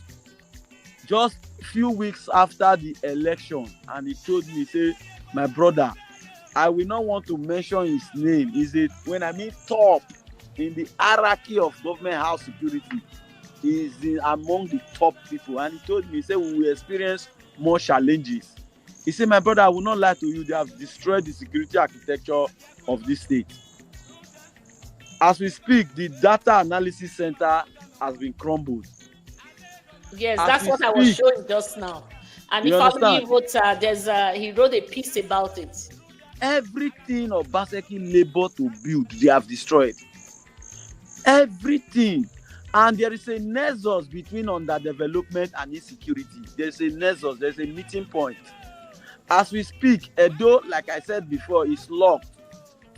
just a few weeks after the election, and he told me, say, my brother, I will not want to mention his name. Is it when I mean top in the hierarchy of government house security? He is among the top people, and he told me, he said, we will experience more challenges. He said, my brother, I will not lie to you, they have destroyed the security architecture of this state. As we speak, the data analysis center has been crumbled. Yes, As that's we what I was speak. showing just now. And You he finally understand? wrote, he wrote a piece about it. Everything Obaseki labor to build, they have destroyed. Everything. And there is a nexus between underdevelopment and insecurity. There's a nexus, there's a meeting point. As we speak, Edo, like I said before, is locked.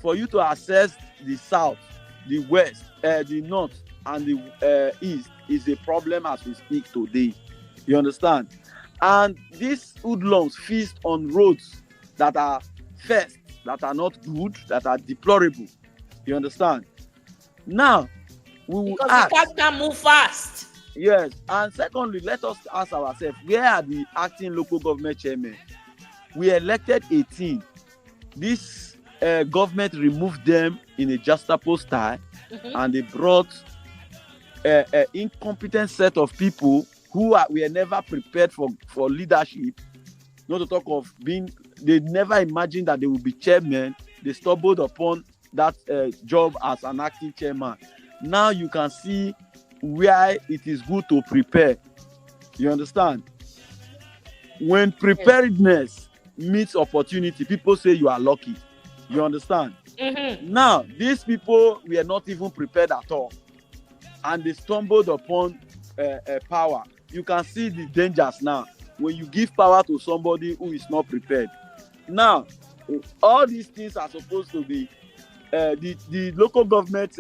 For you to access the south, the west, the north, and the east is a problem as we speak today. You understand? And these hoodlums feast on roads that are first, that are not good, that are deplorable. You understand? Now, we will Because ask. the can't move fast. Yes, and secondly, let us ask ourselves, where are the acting local government chairmen? We elected 18. This government removed them in a Justapo style, and they brought an incompetent set of people who were never prepared for leadership. Not to talk of being, they never imagined that they would be chairmen. They stumbled upon that job as an acting chairman. Now you can see where it is good to prepare. You understand? When preparedness meets opportunity, people say you are lucky. You understand? Now, these people were not even prepared at all. And they stumbled upon power. You can see the dangers now when you give power to somebody who is not prepared. Now, all these things are supposed to be the local government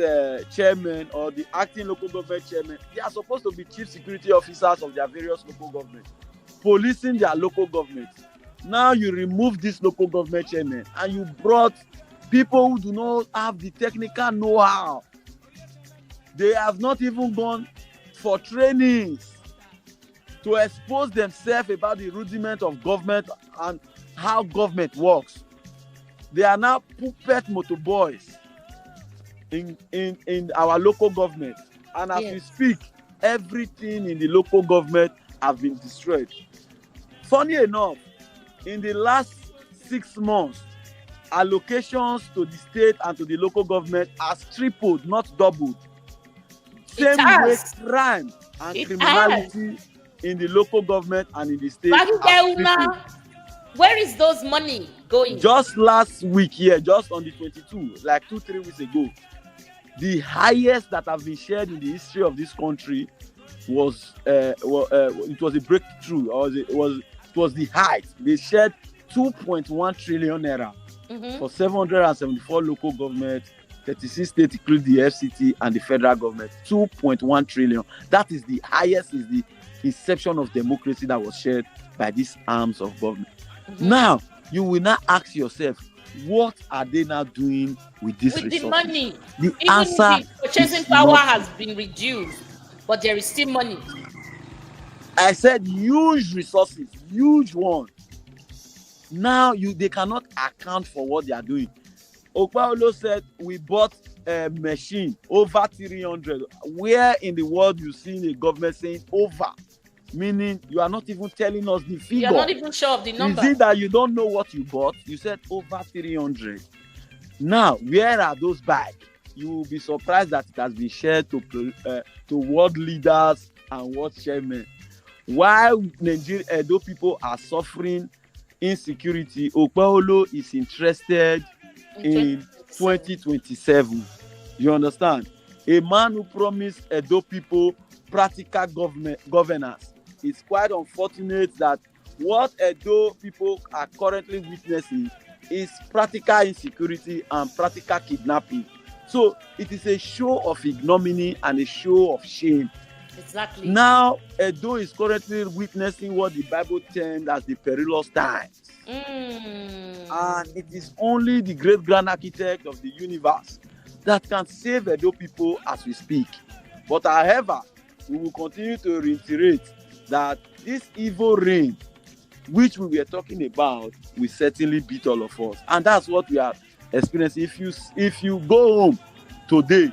chairman or the acting local government chairman. They are supposed to be chief security officers of their various local governments, policing their local government. Now you remove this local government chairman and you brought people who do not have the technical know-how. They have not even gone for trainings to expose themselves about the rudiment of government and how government works. They are now puppet motorboys in our local government. And as we speak, everything in the local government has been destroyed. Funny enough, in the last 6 months, allocations to the state and to the local government has tripled, not doubled. Same way crime and criminality in the local government and in the state has tripled. Where is those money going? Just last week here, just on the 22, like 2-3 weeks ago, the highest that have been shared in the history of this country was it was a breakthrough, or it was the height. They shared 2.1 trillion naira for 774 local governments, 36 states, including the FCT and the federal government. 2.1 trillion. That is the highest, is the inception of democracy that was shared by these arms of government. Now, you will now ask yourself, what are they now doing with this resources? The money. The Even answer the purchasing power has been reduced, but there is still money. I said huge resources, huge one. Now they cannot account for what they are doing. Okpaolo said we bought a machine over 300. Where in the world you seen a government saying over? Meaning you are not even telling us the figure. You are not even sure of the number. Is it that you don't know what you bought? You said over 300. Now, where are those back? You will be surprised that it has been shared to world leaders and world chairmen. While Nigeria, Edo people are suffering insecurity, Okpaolo is interested in 2027. You understand? A man who promised Edo people practical governance. It's quite unfortunate that what Edo people are currently witnessing is practical insecurity and practical kidnapping. So it is a show of ignominy and a show of shame. Exactly. Now, Edo is currently witnessing what the Bible termed as the perilous times. And it is only the great grand architect of the universe that can save Edo people as we speak. But however, we will continue to reiterate that this evil reign, which we were talking about, will certainly beat all of us. And that's what we are experiencing. If you go home today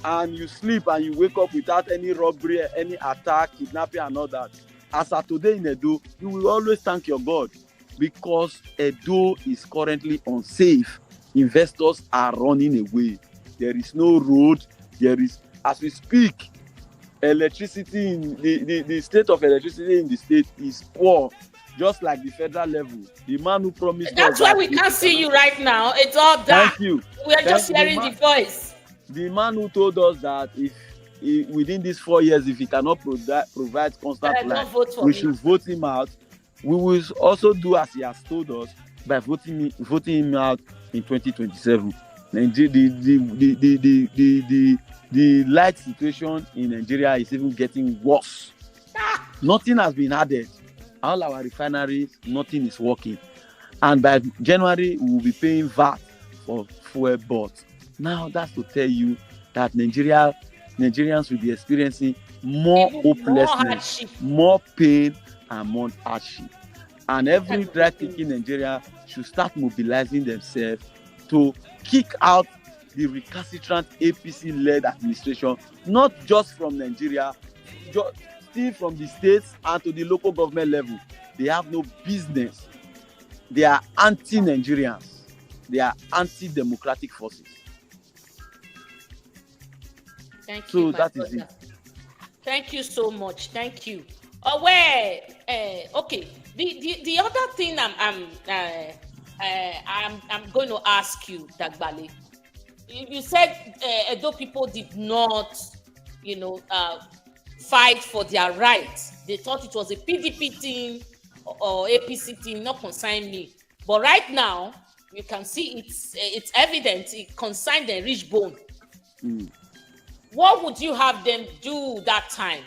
and you sleep and you wake up without any robbery, any attack, kidnapping and all that, as of today in Edo, you will always thank your God, because Edo is currently unsafe. Investors are running away. There is no road. There is, as we speak, electricity in the state of electricity in the state is poor, just like the federal level. The man who promised. That's why we can't see you right now. It's all dark. Thank you. We are just hearing the voice. The man who told us that if within these 4 years, if he cannot provide constant light, we should vote him out. We will also do as he has told us by voting him out in 2027. The light situation in Nigeria is even getting worse. Nothing has been added. All our refineries, nothing is working. And by January, we will be paying VAT for fuel bought. Now, that's to tell you that Nigerians will be experiencing more hopelessness, more pain, and more hardship. And every right-thinking Nigeria should start mobilizing themselves to kick out the recalcitrant APC-led administration, not just from Nigeria, still from the states and to the local government level. They have no business. They are anti-Nigerians. They are anti-democratic forces. Thank you. So that is it. Thank you so much. Thank you. Okay. The other thing I'm going to ask you, Dagbale. You said Edo people did not, fight for their rights. They thought it was a PDP thing or APC thing, not concern me. But right now, you can see it's evident it concerned the rich bone. What would you have them do that time?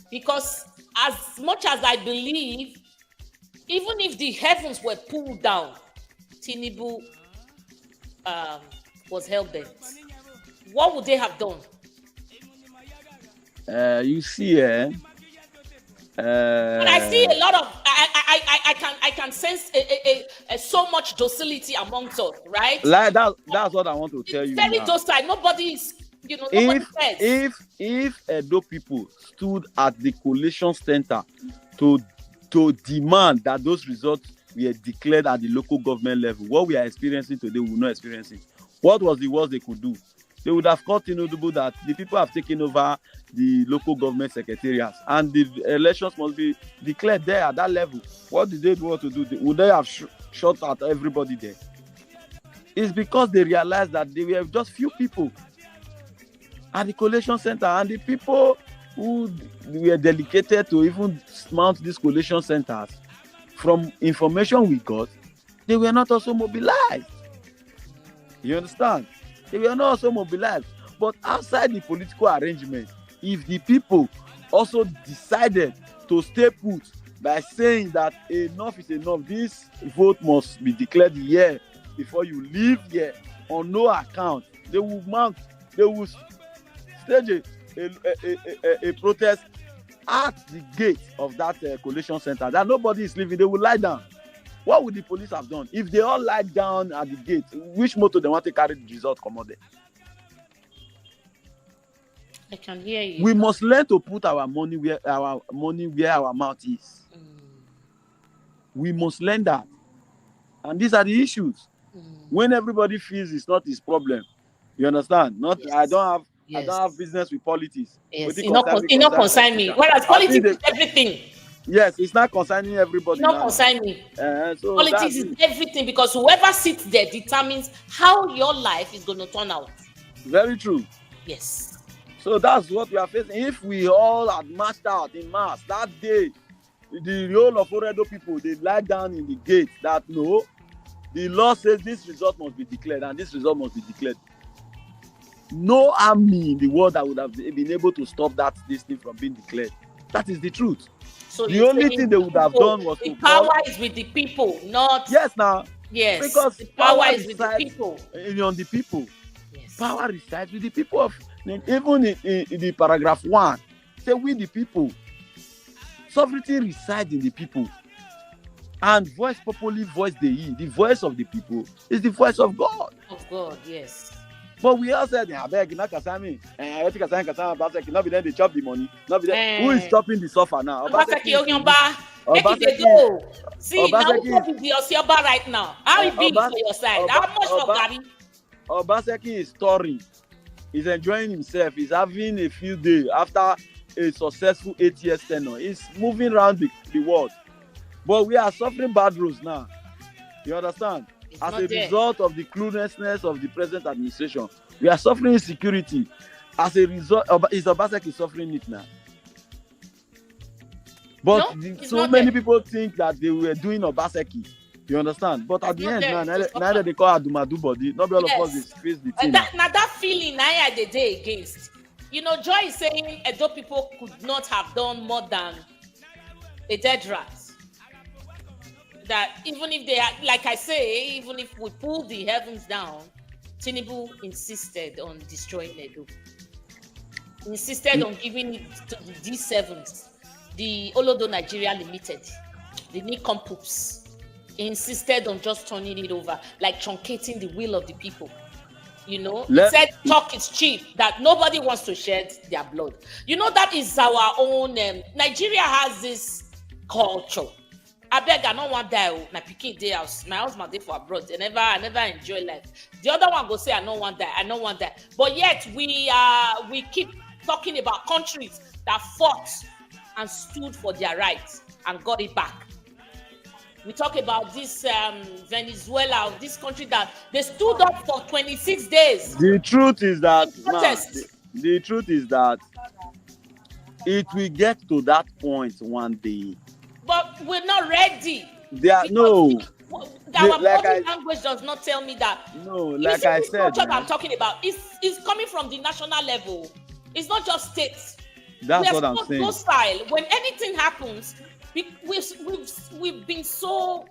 Because as much as I believe, even if the heavens were pulled down, Tinubu was hell-bent. What would they have done? You see, but I see a lot of I can sense so much docility amongst us, right? Like that's what I want to tell you. Very docile. Nobody is, nobody cares. If Edo people stood at the collation center to demand that those results were declared at the local government level, what we are experiencing today, we will not experience it. What was the worst they could do? They would have caught Tinubu that the people have taken over the local government secretariats and the elections must be declared there at that level. What did they want to do? Would they have shot at everybody there? It's because they realized that they were just few people at the collation center, and the people who were dedicated to even mount these collation centers, from information we got, they were not also mobilized. You understand? They were not also mobilized. But outside the political arrangement, if the people also decided to stay put by saying that enough is enough, this vote must be declared here before you leave here on no account, they will stage a protest at the gate of that collation center that nobody is leaving. They will lie down. What would the police have done if they all lie down at the gate? Which motor they want to carry the result come out there? I can hear you. We must learn to put our money where our mouth is. We must learn that, and these are the issues. When everybody feels it's not his problem, you understand? Not yes. I don't have business with politics. Yes, it not concern me. Whereas politics is everything. Yes, it's not concerning everybody. Not concern me. So politics is everything, because whoever sits there determines how your life is going to turn out. Very true. Yes. So that's what we are facing. If we all had marched out in mass that day, the whole of Oredo people, they lie down in the gate that no, the law says this result must be declared and this result must be declared. No army in the world that would have been able to stop this thing from being declared. That is the truth. So the only thing they would have done was the to power is with the people, not now. Yes, because the power is with the people. On the people. Yes. Power resides with the people of even in the paragraph 1, say we the people. Sovereignty resides in the people. And voice populi, voice Dei. The voice of the people is the voice of God. Of God, yes. But we all said, I beg, not Kasami, and Obaseki, not be then they chop the money. Not be then. Who is chopping the suffer now? Obaseki Onyomba. Make it go. See, now who could be the Oshiomhole right now? How it be for your side? How much for Gary? Obaseki is storing. He's enjoying himself. He's having a few days after a successful 8 years tenure. He's moving around the world. But we are suffering bad roads now. You understand? As a result of the cluelessness of the present administration, we are suffering insecurity. As a result, is Obaseki suffering it now? But so many people think that they were doing Obaseki. You understand? But at the end, neither they call Adumadu body. Not all of us face the thing. Now that feeling, I the day against. You know, Joy is saying Edo people could not have done more than a dead rat. That even if they are, like I say, even if we pull the heavens down, Tinubu insisted on destroying Edo. Insisted on giving it to the D7s, the Olodo Nigeria Limited, the Nikon Poops. He insisted on just turning it over, like truncating the will of the people. You know, he said talk is cheap, that nobody wants to shed their blood. You know, that is our own, Nigeria has this culture. I beg, I don't want die. My pikin day house, my husband day for abroad. I never enjoy life. The other one go say, I don't want die. But yet we keep talking about countries that fought and stood for their rights and got it back. We talk about this Venezuela, this country that they stood up for 26 days. The truth is that the truth is that it will get to that point one day. But we're not ready. Our body language does not tell me that. No, like I said, culture I'm talking about is coming from the national level. It's not just states. That's what I'm saying. Docile. When anything happens, we've been so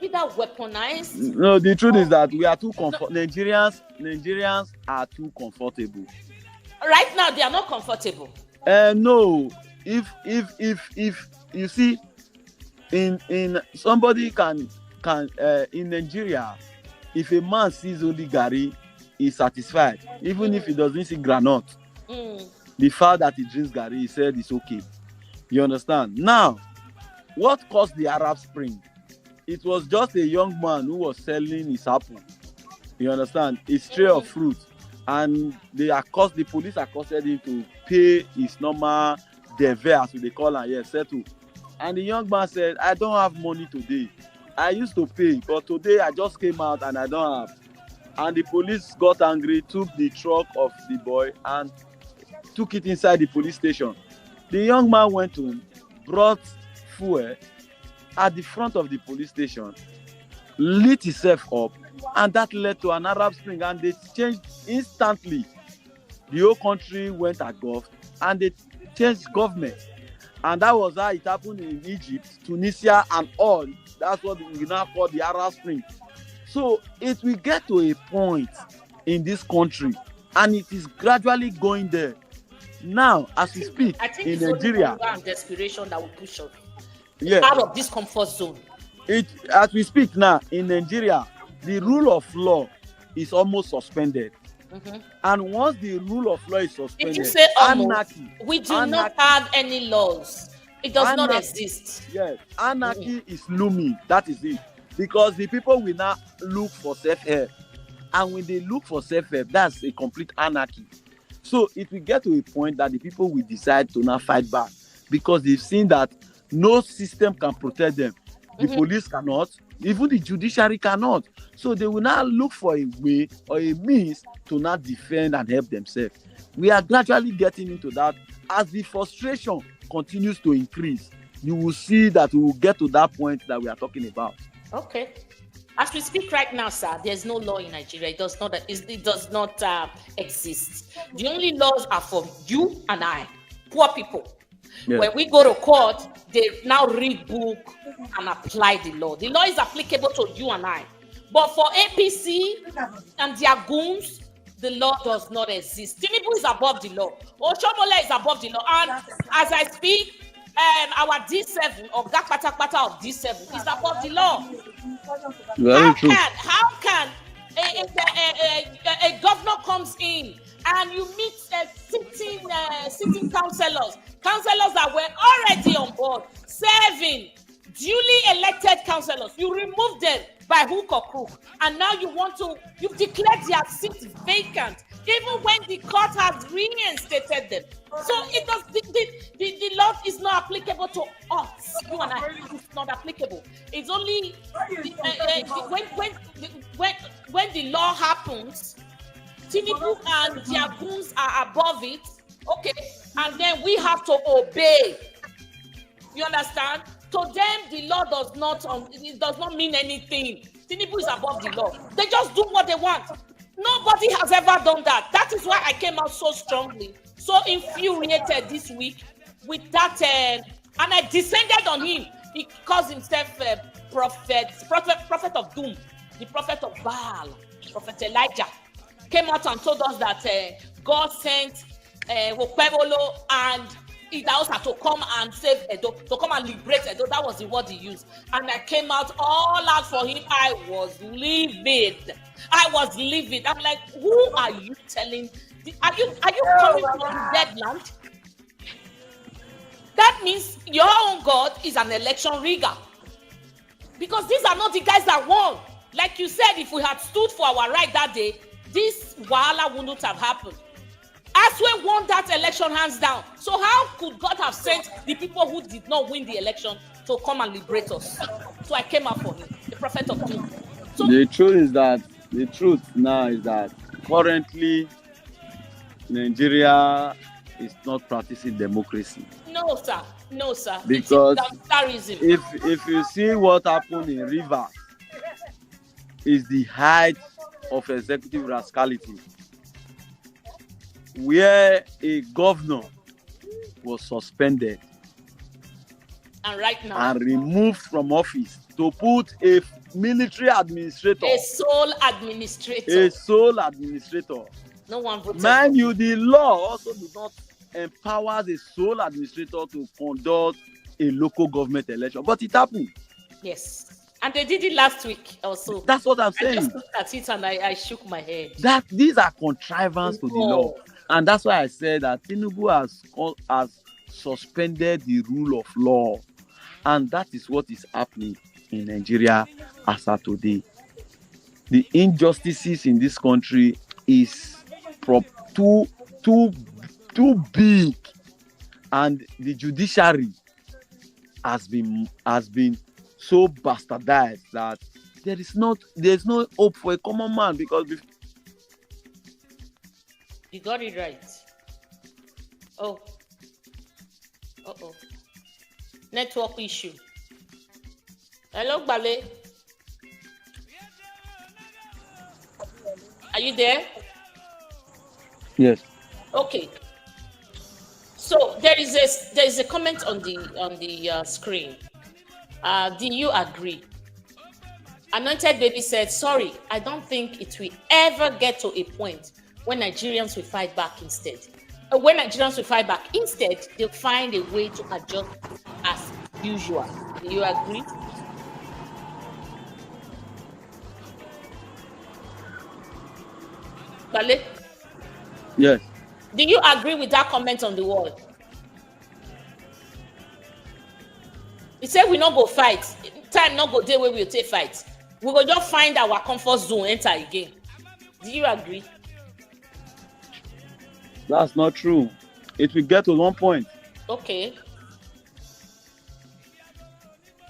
either weaponized. No, the truth is that we are too Nigerians are too comfortable. Right now, they are not comfortable. No, if you see, in somebody can in Nigeria, if a man sees only Gary, he's satisfied. Even if he doesn't see granite, the fact that he drinks Gary, he said it's okay. You understand? Now, what caused the Arab Spring? It was just a young man who was selling his apple. You understand? A tray of fruit, and the police accosted him to pay his normal deve, as they call it, settle. And the young man said, I don't have money today. I used to pay, but today I just came out and I don't have. And the police got angry, took the truck of the boy and took it inside the police station. The young man went home, brought fuel at the front of the police station, lit himself up, and that led to an Arab Spring, and they changed instantly. The whole country went aghast, and they changed government. And that was how it happened in Egypt, Tunisia, and all. That's what we now call the Arab Spring. So it will get to a point in this country, and it is gradually going there. Now, as we speak, in Nigeria, and desperation that will push us out of this comfort zone. As we speak now, in Nigeria, the rule of law is almost suspended. Mm-hmm. And once the rule of law is suspended, if you say anarchy, we do not have any laws. It does not exist. Yes, anarchy is looming. That is it. Because the people will now look for self-help. And when they look for self-help, that's a complete anarchy. So it will get to a point that the people will decide to now fight back, because they've seen that no system can protect them. The police cannot, even the judiciary cannot. So they will now look for a way or a means to now defend and help themselves. We are gradually getting into that. As the frustration continues to increase, you will see that we will get to that point that we are talking about. Okay. As we speak right now, sir, there's no law in Nigeria. It does not exist. The only laws are for you and I, poor people. Yes. When we go to court, they now read book and apply the law. The law is applicable to you and I. But for APC and their goons, the law does not exist. Tinubu is above the law. Oshiomhole is above the law. And as I speak, our D7 or Gakpatakpata of D7 is above the law. Very true. How can a governor comes in and you meet sitting councillors that were already on board, serving, duly elected councillors, you remove them by hook or crook, and now you've declared their seats vacant, even when the court has reinstated them. So it does the law is not applicable to us, you and I. It's not applicable. It's only when the law happens, Tinubu and their goons are above it, okay, and then we have to obey. You understand? To them, the law does not mean anything. Tinubu is above the law. They just do what they want. Nobody has ever done that. That is why I came out so strongly, so infuriated this week with that, and I descended on him. He calls himself prophet of doom, the prophet of Baal, Prophet Elijah. Came out and told us that God sent Wokpebolo and Idaosa to come and save Edo, to come and liberate Edo. That was the word he used. And I came out all out for him. I was livid. I'm like, who are you telling? Are you coming from the dead land? That means your own God is an election rigger. Because these are not the guys that won. Like you said, if we had stood for our right that day, this wahala wouldn't have happened. Asue won that election hands down. So how could God have sent the people who did not win the election to come and liberate us? So I came out for him, the prophet of doom. So the truth now is that currently Nigeria is not practicing democracy. No, sir. Because if you see what happened in Rivers, is the height of executive rascality, where a governor was suspended and right now and removed from office to put a military administrator, a sole administrator. No one voted. Mind you, the law also does not empower the sole administrator to conduct a local government election, but it happened. Yes. And they did it last week also. That's what I'm saying. I just looked at it and I shook my head. That these are contrivance to the law. And that's why I said that Tinubu has suspended the rule of law. And that is what is happening in Nigeria as of today. The injustices in this country is too big. And the judiciary has been so bastardized that there's no hope for a common man, because you got it right. Oh. Network issue. Hello, Bale. Are you there? Yes. Okay. So there is a comment on the screen. Do you agree? Anointed Baby said, sorry, I don't think it will ever get to a point when Nigerians will fight back instead. When Nigerians will fight back, instead, they'll find a way to adjust as usual. Do you agree? Bale? Yes. Do you agree with that comment on the wall? He said we not go fight. Time not go day where we'll take fight. We will just find our comfort zone, enter again. Do you agree? That's not true. It will get to one point. Okay.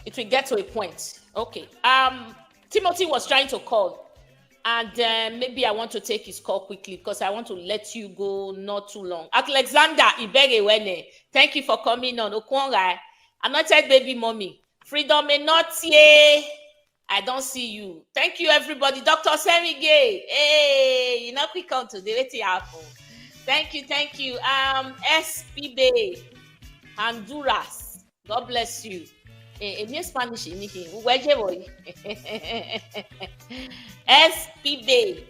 It will get to a point. Okay. Timothy was trying to call. And maybe I want to take his call quickly because I want to let you go not too long. Alexander Ibegewene, thank you for coming on. Okwonga, Anointed Baby Mommy, Freedom Enotie, I don't see you. Thank you, everybody. Dr. Semige, hey, you know, quick on today. Let's happen. Thank you. SPB, Honduras, God bless you. In Spanish, anything. SPB,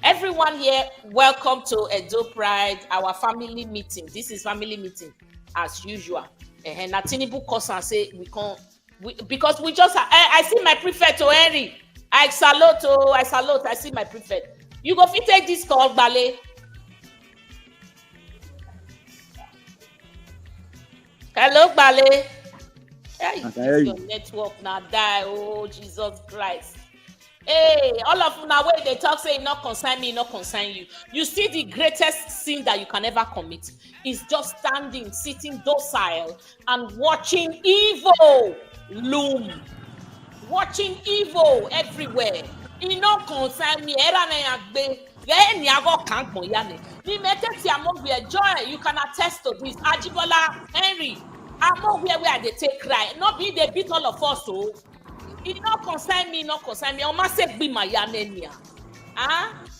everyone here, welcome to Edo Pride, our family meeting. This is family meeting as usual. And Natinibu calls and say we can't. Because we just, I see my prefect, Henry. I salute. I see my prefect. You go fit take this call, Bale. Hello, Bale. Hey, your network now die. Oh, Jesus Christ. Hey, all of you now where they talk say not concern me, not concern you. You see the greatest sin that you can ever commit is just standing, sitting docile and watching evil loom, watching evil everywhere. It not concern me. You can attest to this. Ajibola, Henry, I'm not where they take cry. Not be they beat all of us. So it not concern me. I must say be my yanenia.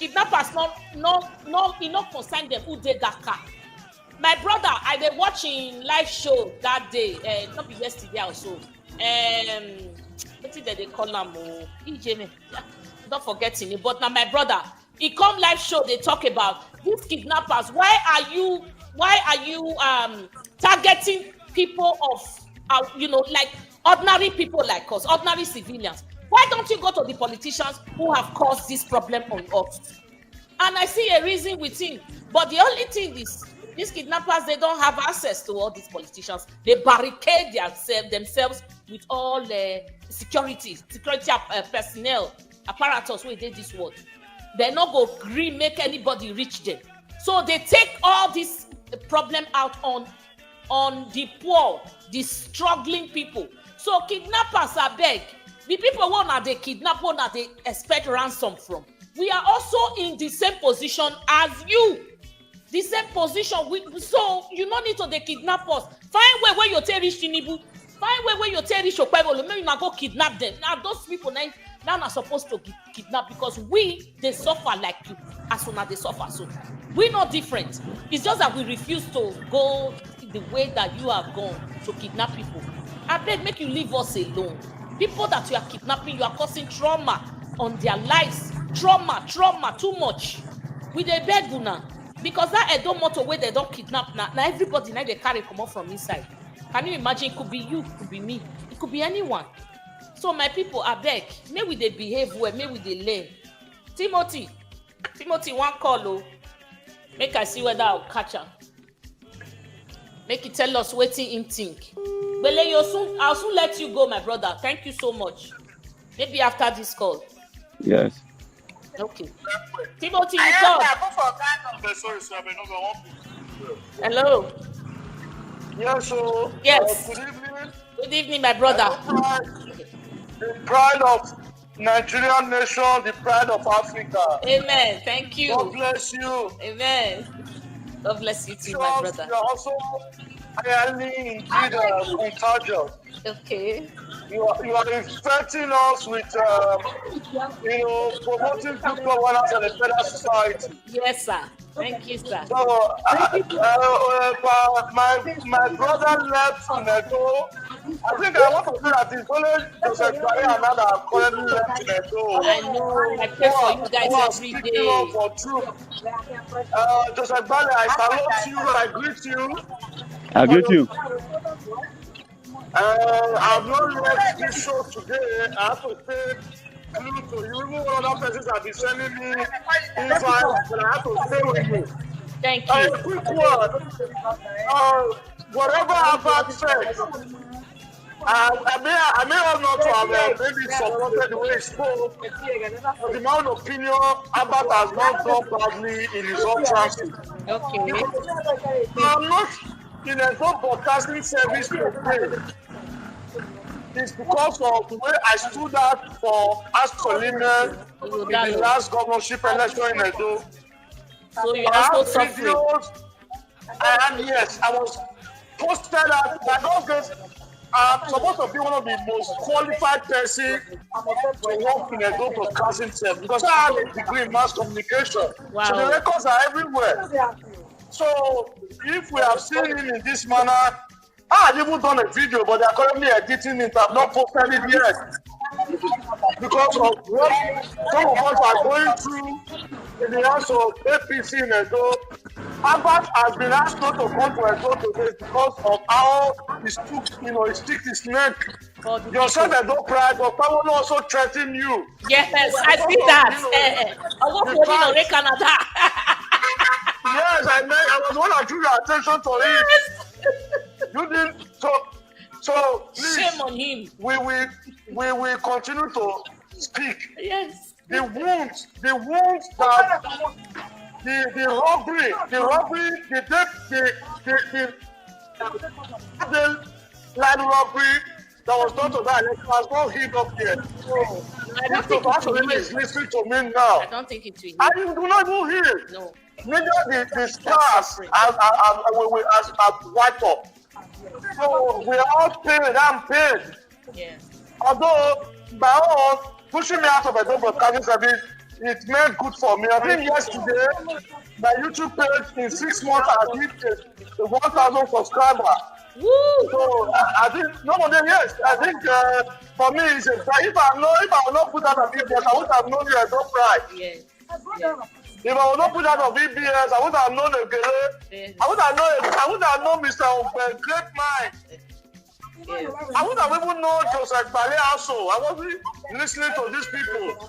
If not pass, it not concern them who did that car. My brother, I been watching live show that day, not be yesterday also. What did they call him? Not forgetting it. But now my brother, he come live show. They talk about these kidnappers. Why are you targeting people of like ordinary people like us, ordinary civilians? Why don't you go to the politicians who have caused this problem on us? And I see a reason with him. But the only thing is, these kidnappers, they don't have access to all these politicians. They barricade themselves with all the security personnel, apparatus where they this world. They're not going to agree make anybody reach them. So they take all this problem out on the poor, the struggling people. So kidnappers are beg. The people want they kidnap, want they expect ransom from. We are also in the same position as you. The same position. So you don't need to they kidnap us. Find way where you tell rich Tinubu. Find way where you tell rich Okwebolo. Maybe you not go kidnap them. Now those people now are supposed to kidnap because they suffer like you as soon as they suffer. So we're not different. It's just that we refuse to go the way that you have gone to kidnap people. I beg, make you leave us alone. People that you are kidnapping, you are causing trauma on their lives. Trauma, too much. We they beg you now. Because that Edo motor where they don't kidnap now everybody now they carry come up from inside. Can you imagine? It could be you, it could be me, it could be anyone. So my people, I beg, maybe they behave well, maybe they learn. Timothy, one call, make I see whether I'll catch her. Make it tell us what him think. But I'll soon let you go, my brother. Thank you so much. Maybe after this call. Yes. Okay. Timothy, you talk. Hello. Yes, so. Yes. Good evening. Good evening, my brother. The pride of Nigerian nation, the pride of Africa. Amen. Thank you. God bless you. Amen. God bless you too, my brother. You are also highly indeed contagious. Okay. You are infecting us with, promoting good governance and a better society. Yes, sir. Thank you, sir. So, my brother left Edo. I think I want to say that it's only Joseph Barry and that are currently left in Edo. I know. I pray for you guys every day. For truth. Joseph Barry, I salute you. I greet you. I greet you. I've not left this show today. I have to say true to you. Even one other persons have been sending me invites, but I have to stay with you. Thank you. A quick word. Whatever Abba said, I may or not to have maybe supported the way he spoke, but in my own opinion, Abba has not done badly in his own transit. Okay. I'm not in a good broadcasting service to pray. is because of the way I stood out for Asue in the last governorship election in Edo. So you I also have suffering. videos, and yes, I was posted out by those days. I'm supposed to be one of the most qualified person to work in Edo broadcasting service because I have a degree in mass communication. Wow. So the records are everywhere. So if we have seen him in this manner, I had even done a video, but they are currently editing it. I've not posted it yet. Because of what some of us are going through in the house of APC in Edo. Albert has been asked not to come to Edo today because of how he stick his neck. Yourself Edo pride, but Pablo also threaten you. Yes, I see that. I want to be in Canada. Yes, I was one that drew your attention to it. You didn't. So please, shame on him. We will continue to speak. Yes. The wounds that the robbery, the land robbery that was done to that election has not healed up yet. I don't think it will is listening to me now. I don't think it will. I do not do heal. No. Neither the stars as wiped up. So we are all paid. I'm paid. Yes. Although by all pushing me out of a double broadcasting service, it meant good for me. I think yesterday my YouTube page in 6 months I hit 1,000 subscribers. Woo! So I think no more than yes. I think for me it's a if I will not put out a VBS, I would have known you at don't cry. Yes. If I will not put out a VBS, I would have known a Gele. Yes. I would have known Mr. Great Mind. Yes. I would have even known Joseph Bale also. I wasn't listening to these people.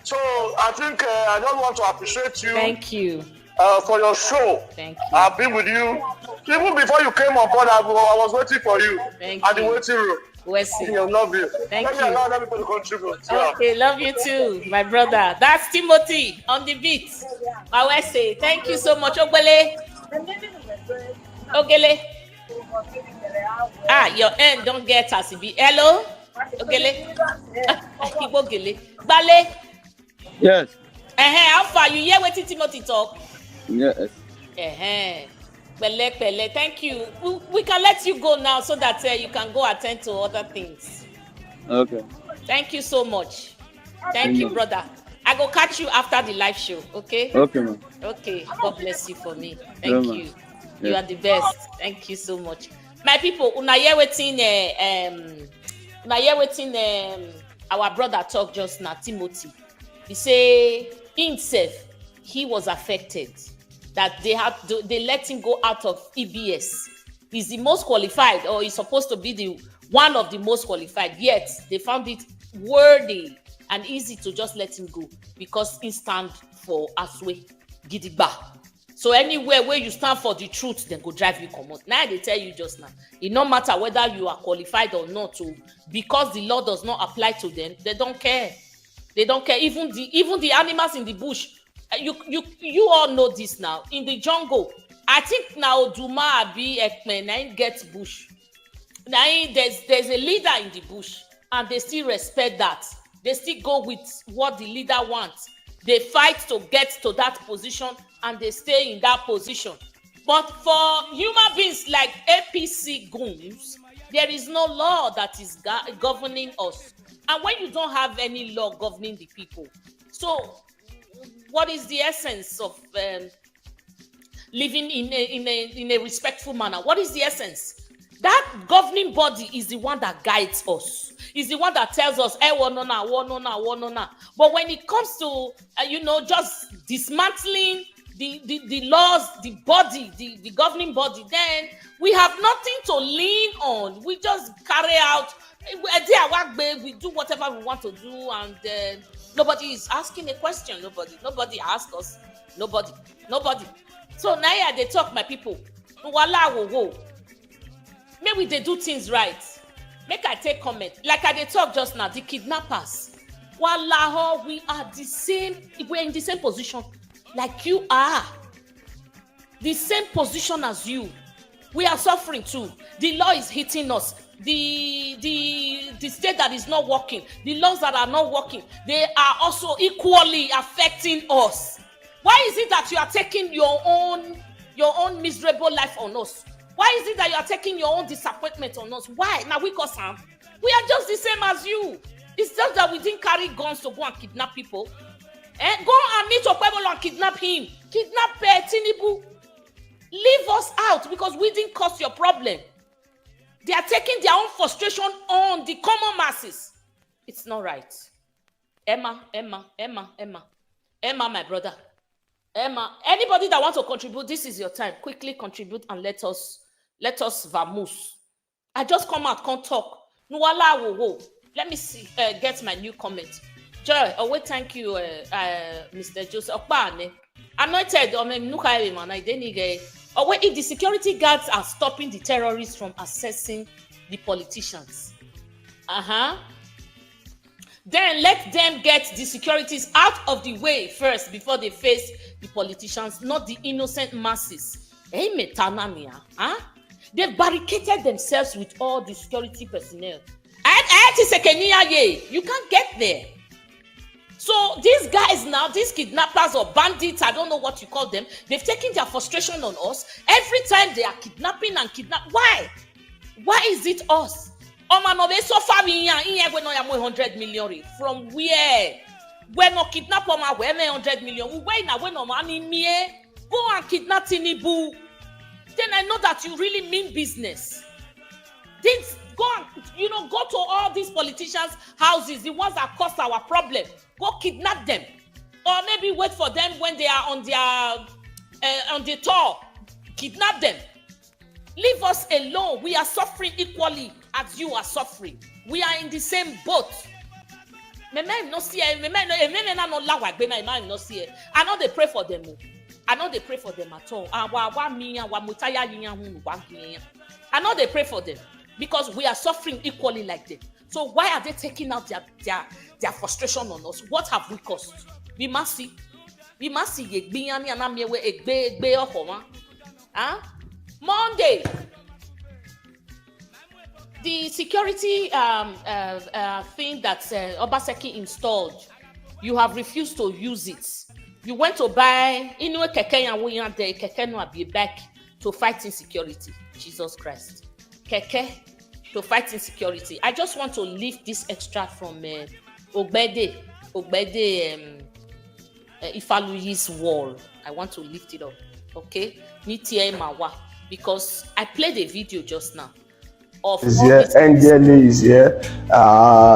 So I think I just want to appreciate you. Thank you. For your show. Thank you. I've been with you. Even before you came on board, I was waiting for you. Thank at you. the waiting room. Wesley. I love you. Thank Let you. me allow everybody to contribute. Okay, love you too, my brother. That's Timothy on the beat. I will say thank you so much. Ogele. Ogele. Your end don't get us. Hello? Ogele. Ogele. Bale. Yes. How far you hear what Timothy talk? Yes. Pele. Thank you. We can let you go now so that you can go attend to other things. Okay. Thank you so much. Thank you, brother. I go catch you after the live show, okay? Okay, man. Okay. God bless you for me. Thank you. Yeah. You are the best. Thank you so much. My people, una hear wetin our brother talk just now, Timothy. He say himself, he was affected. That they let him go out of EBS. He's the most qualified, or he's supposed to be the one of the most qualified. Yet they found it worthy and easy to just let him go because he stand for Asue Gidigba. So anywhere where you stand for the truth, then go drive you come out. Now they tell you just now, it no matter whether you are qualified or not, because the law does not apply to them, they don't care. They don't care. Even the animals in the bush. You all know this now. In the jungle, I think now Duma Abi Ekmen get bush. Now there's a leader in the bush, and they still respect that. They still go with what the leader wants. They fight to get to that position, and they stay in that position. But for human beings like APC goons, there is no law that is governing us. And when you don't have any law governing the people, so what is the essence of living in a respectful manner? What is the essence? That governing body is the one that guides us. Is the one that tells us, no. But when it comes to, just dismantling the laws, the body, the governing body, then we have nothing to lean on. We just carry out, we do whatever we want to do, and nobody is asking a question. Nobody asks us. Nobody. So now they talk, my people. Maybe they do things right. Make I take comment. Like I they talk just now, the kidnappers. Wallahi, we are the same. We're in the same position like you are. The same position as you. We are suffering too. The law is hitting us. the state that is not working, the laws that are not working, they are also equally affecting us. Why is it that you are taking your own miserable life on us? Why is it that you are taking your own disappointment on us? Why? Now we are just the same as you. It's just that we didn't carry guns to go and kidnap people. Go and meet Okpebolo and kidnap him. Kidnap Tinubu. Leave us out because we didn't cause your problem. They are taking their own frustration on the common masses. It's not right. Emma, my brother. Emma, anybody that wants to contribute, this is your time. Quickly contribute and let us vamoose. I just come out, can't talk. Let me see, get my new comment. Joy, thank you, Mr. Joseph. Anointed, if the security guards are stopping the terrorists from accessing the politicians, then let them get the securities out of the way first before they face the politicians, not the innocent masses. They've barricaded themselves with all the security personnel. You can't get there. So these guys now, these kidnappers or bandits, I don't know what you call them, they've taken their frustration on us. Every time they are kidnapping and Why? Why is it us? So far, we 100 million. From where? When no kidnap we 100 million. Go and kidnap Tinubu. Then I know that you really mean business. Go and, go to all these politicians' houses, the ones that caused our problem. Go kidnap them. Or maybe wait for them when they are on the tour. Kidnap them. Leave us alone. We are suffering equally as you are suffering. We are in the same boat. I know they pray for them. I know they pray for them at all. I know they pray for them because we are suffering equally like them. So why are they taking out their frustration on us? What have we caused? We must see. Monday, the security thing that Obaseki installed, you have refused to use it. You went to buy keke back to fight insecurity. Jesus Christ. Keke to fight insecurity. I just want to lift this extract from Ogbede Ifaluyi's wall. I want to lift it up. Okay? Because I played a video just now of NDLA is here.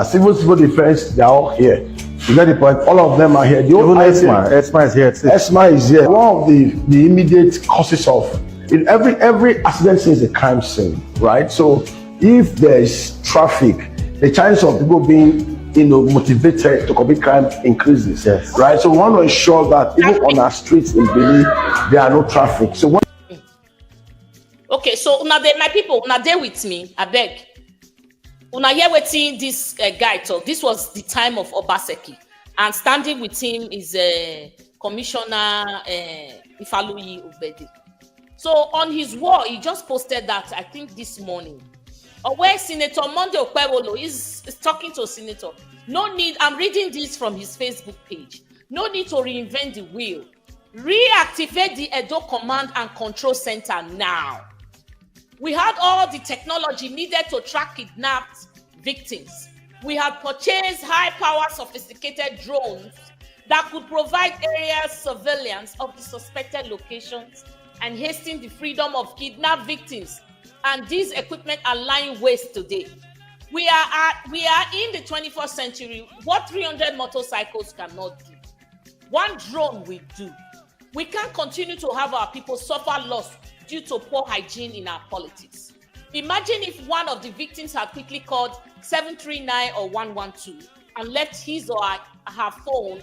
Civil defense, they're all here. You get the point. All of them are here. ESMA is here. ESMA is here. One of the immediate causes of in every accident scene is a crime scene, right? So if there's traffic, the chance of people being motivated to commit crime increases. Yes. Right. So we want to ensure that even on our streets in Benin, there are no traffic. So okay, so now my people, now they with me, I beg. Una here waiting this guy talk. This was the time of Obaseki, and standing with him is Commissioner Ifaluyi Obede. So on his wall, he just posted that I think this morning. Where Senator Monday Okpebolo is talking to a senator. No need. I'm reading this from his Facebook page. No need to reinvent the wheel. Reactivate the Edo Command and Control Center now. We had all the technology needed to track kidnapped victims. We had purchased high-power, sophisticated drones that could provide area surveillance of the suspected locations and hasten the freedom of kidnapped victims. And these equipment are lying waste today. We are in the 21st century. What 300 motorcycles cannot do, one drone will do. We can't continue to have our people suffer loss due to poor hygiene in our politics. Imagine if one of the victims had quickly called 739 or 112 and left his or her phone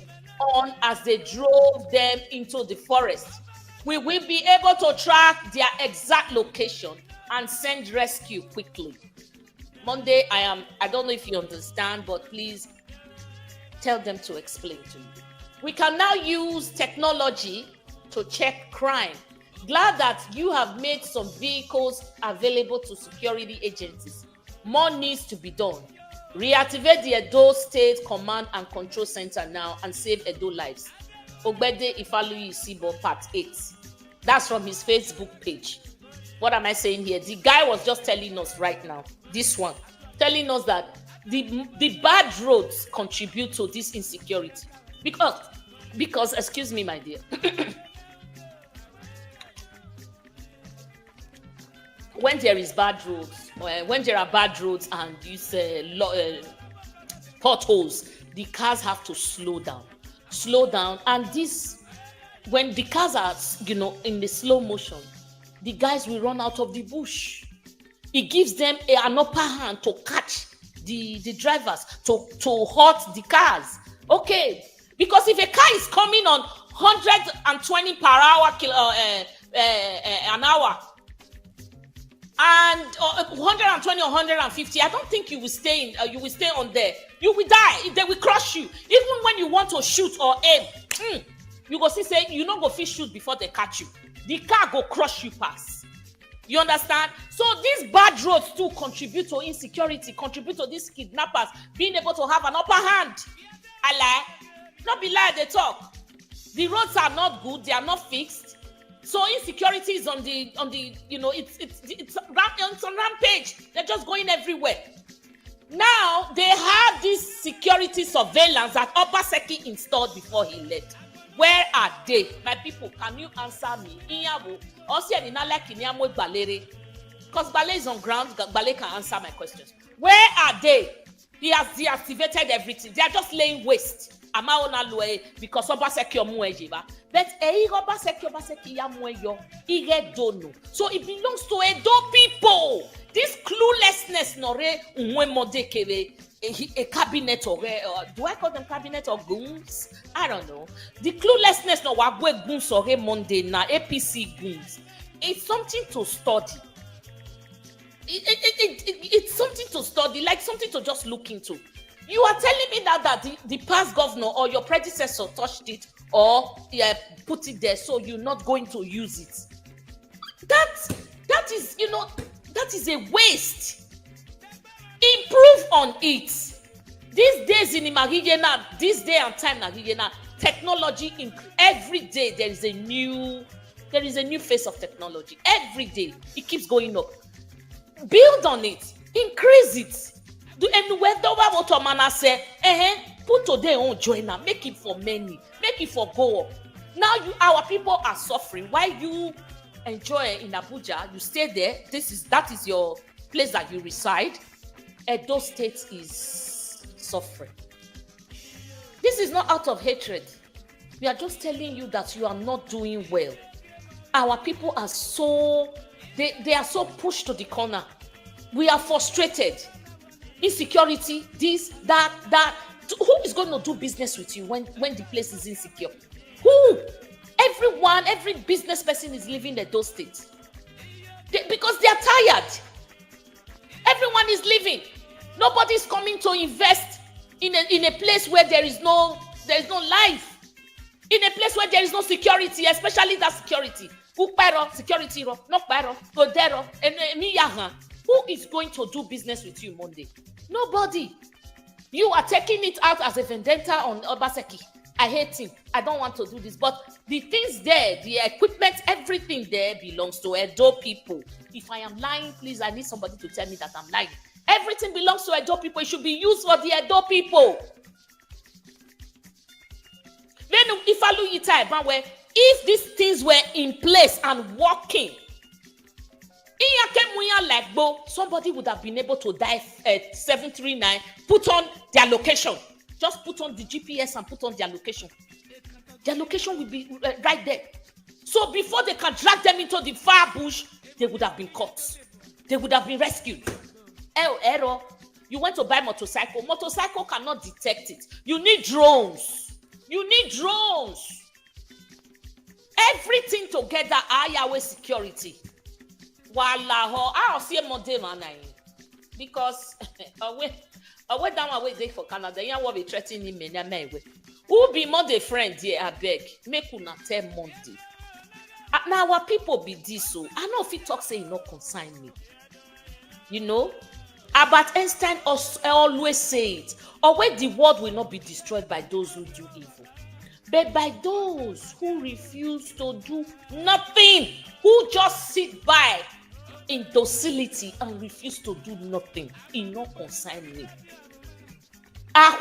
on as they drove them into the forest. We will be able to track their exact location and send rescue quickly. Monday, I don't know if you understand, but please tell them to explain to me. We can now use technology to check crime. Glad that you have made some vehicles available to security agencies. More needs to be done. Reactivate the Edo State Command and Control Center now and save Edo lives. Ogbede Ifaluyi Isibo Part 8. That's from his Facebook page. What am I saying here? The guy was just telling us right now, this one, telling us that the bad roads contribute to this insecurity. Because excuse me, my dear. When there is bad roads, when there are bad roads and these potholes, the cars have to slow down. And this, when the cars are, in the slow motion, the guys will run out of the bush. It gives them an upper hand to catch the drivers, to halt the cars. Okay, because if a car is coming on 120 per hour an hour, and 120 or 150, I don't think you will stay on there. You will die. They will crush you. Even when you want to shoot or aim, you go see say you no go fit shoot before they catch you. The car go crush you pass. You understand? So these bad roads too contribute to insecurity, contribute to these kidnappers being able to have an upper hand. I lie. Not be lie they talk. The roads are not good. They are not fixed. So insecurity is on the it's on rampage. They're just going everywhere. Now they have this security surveillance that Obaseki installed before he left. Where are they? My people, can you answer me? Because Bale is on ground, Bale can answer my questions. Where are they? He has deactivated everything. They are just laying waste. Because Obaseki omuejiba. But Obaseki yamueyo, Edo. So it belongs to Edo people. This cluelessness nore unwemode kere a cabinet or do I call them cabinet or goons? I don't know. The cluelessness no wagwe goons or Monday na APC goons. It's something to study. It's something to study, like something to just look into. You are telling me that the past governor or your predecessor touched it or put it there, so you're not going to use it. That is a waste. Improve on it. These days in Imagigena, this day and time Imagigena, technology every day there is a new phase of technology. Every day it keeps going up. Build on it, increase it. Do and whether what man say, put today on joiner, make it for many, make it for go up. Now our people are suffering. Why you enjoy in Abuja? You stay there. That is your place that you reside. Edo State is suffering. This is not out of hatred. We are just telling you that you are not doing well. Our people are they are so pushed to the corner. We are frustrated. Insecurity, this, that. Who is going to do business with you when the place is insecure? Who? Every business person is leaving Edo State. Because they are tired. Everyone is leaving. Nobody is coming to invest in a place where there is no life. In a place where there is no security, especially that security. Security, who is going to do business with you Monday? Nobody. You are taking it out as a vendetta on Obaseki. I hate him. I don't want to do this. But the things there, the equipment, everything there belongs to Edo people. If I am lying, please, I need somebody to tell me that I'm lying. Everything belongs to Edo people. It should be used for the Edo people. Then if these things were in place and working, somebody would have been able to dive at 739, put on their location. Just put on the GPS and put on their location. Their location will be right there. So before they can drag them into the far bush, they would have been caught. They would have been rescued. Error. You went to buy motorcycle. Motorcycle cannot detect it. You need drones. Everything together, Ayawe security. Wallaho, I'll see a Monday man. Because away down away there for Canada, you will be threatening me. Who be Monday friend here? I beg. Make una tell Monday. Now our people be this so. I know if he talk say he not consign me. Albert Einstein always said, always the world will not be destroyed by those who do evil, but by those who refuse to do nothing, who just sit by in docility and refuse to do nothing. It not concern me.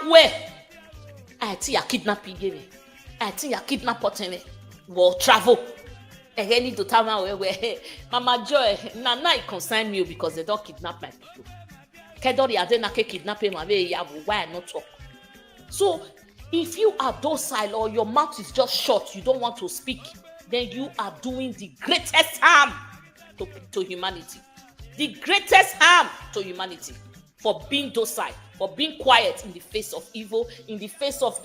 Where I think you kidnap me. I think you kidnap me. Will travel. And I need to tell me Mama Joy, Nana it concern me because they don't kidnap my people. Kedori adena ke kidnap him why not talk? So if you are docile or your mouth is just shut, you don't want to speak, then you are doing the greatest harm to humanity. The greatest harm to humanity for being docile, for being quiet in the face of evil, in the face of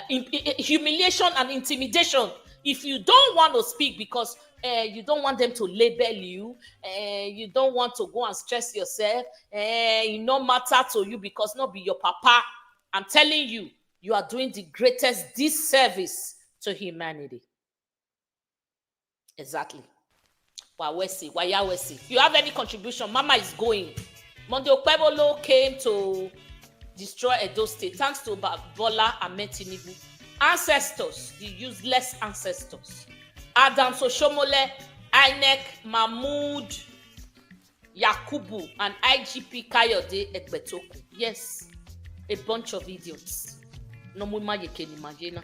humiliation and intimidation. If you don't want to speak because you don't want them to label you, you don't want to go and stress yourself, it no matter to you because not be your papa, I'm telling you, you are doing the greatest disservice to humanity. Exactly. If you have any contribution, Mama is going. Monday Okpebolo came to destroy Edo State thanks to Bola Ahmed Tinubu. Ancestors, the useless ancestors. Adam Oshiomhole, INEC, Mahmood, Yakubu, and IGP Kayode Egbetoku. Yes, a bunch of idiots. No muma yekeni majena.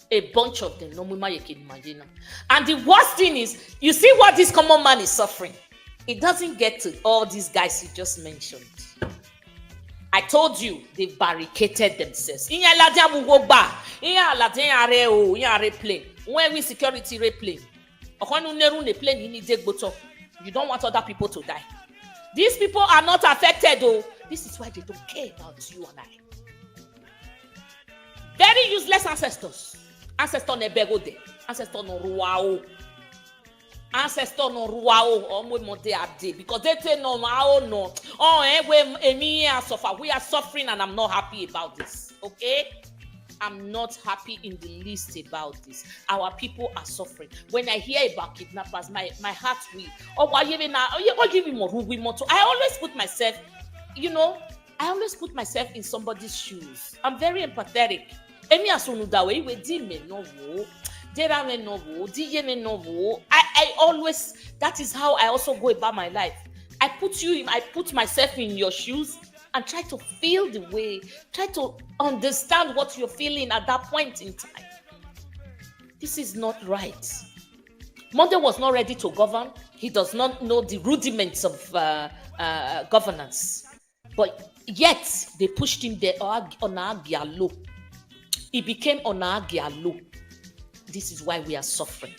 A bunch of them. No muma yekeni majena. And the worst thing is, you see what this common man is suffering. It doesn't get to all these guys you just mentioned. I told you they barricaded themselves. When we security plane, you don't want other people to die. These people are not affected though. This is why they don't care about you and I. Very useless ancestors. Ancestor nebegode. Ancestor no ruao. Ancestor no ruao omwe mode abde because they say no no. We suffer. We are suffering and I'm not happy about this. Okay? I'm not happy in the least about this. Our people are suffering. When I hear about kidnappers, my heart will. I always put myself, I always put myself in somebody's shoes. I'm very empathetic. I always, that is how I also go about my life. I put myself in your shoes and try to feel the way, try to understand what you're feeling at that point in time. This is not right. Monday was not ready to govern. He does not know the rudiments of governance. But yet, they pushed him there on Agialo. He became on Agialo. This is why we are suffering.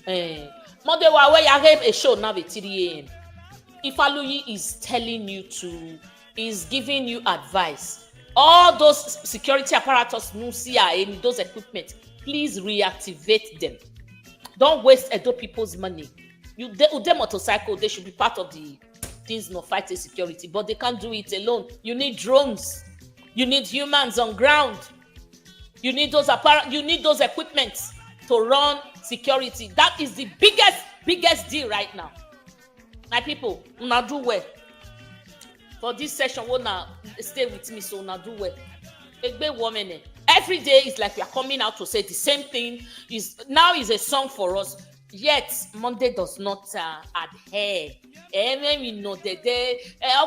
Monday, I a show now at 3 a.m. If Aluyi is telling you to, is giving you advice, all those security apparatus, no CIA, those equipment, please reactivate them. Don't waste Edo people's money. Ude motorcycle, they should be part of the things no fighting security, but they can't do it alone. You need drones. You need humans on ground. You need those equipment to run security. That is the biggest deal right now. My people, una do well. For this session, wanna stay with me, so una do well. Egbe woman, every day is like we are coming out to say the same thing. Now is a song for us. Yet Monday does not adhere. When we know the day,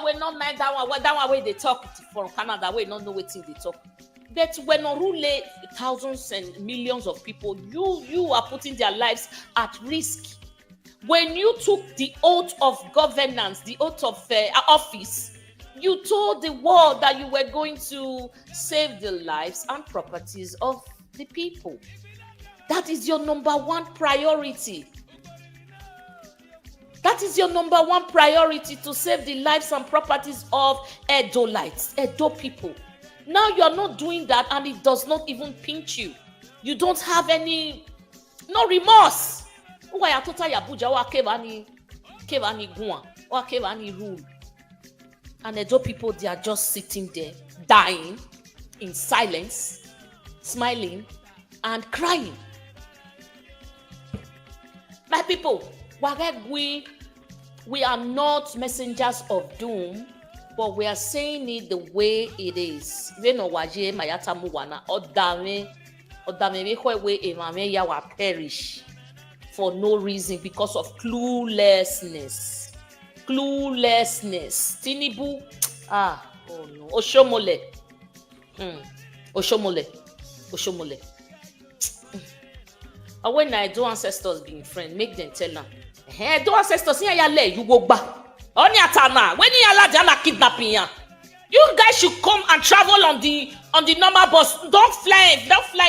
we not mind that one way they talk from Canada. We don't know what thing they talk. But when Orule, thousands and millions of people, you are putting their lives at risk. When you took the oath of governance, the oath of office, you told the world that you were going to save the lives and properties of the people. That is your number one priority. That is your number one priority, to save the lives and properties of Edolites, Edo people. Now you are not doing that, and it does not even pinch you. You don't have no remorse. And Edo people, they are just sitting there, dying in silence, smiling and crying. My people, We are not messengers of doom, but we are saying it the way it is. Perish for no reason because of cluelessness. Tinubu, oh no, Oshiomhole. Oshiomhole. And when I do ancestors being friend, make them tell them. Do ancestors you go back. Only atana when you allow kidnapping ya. You guys should come and travel on the normal bus. Don't fly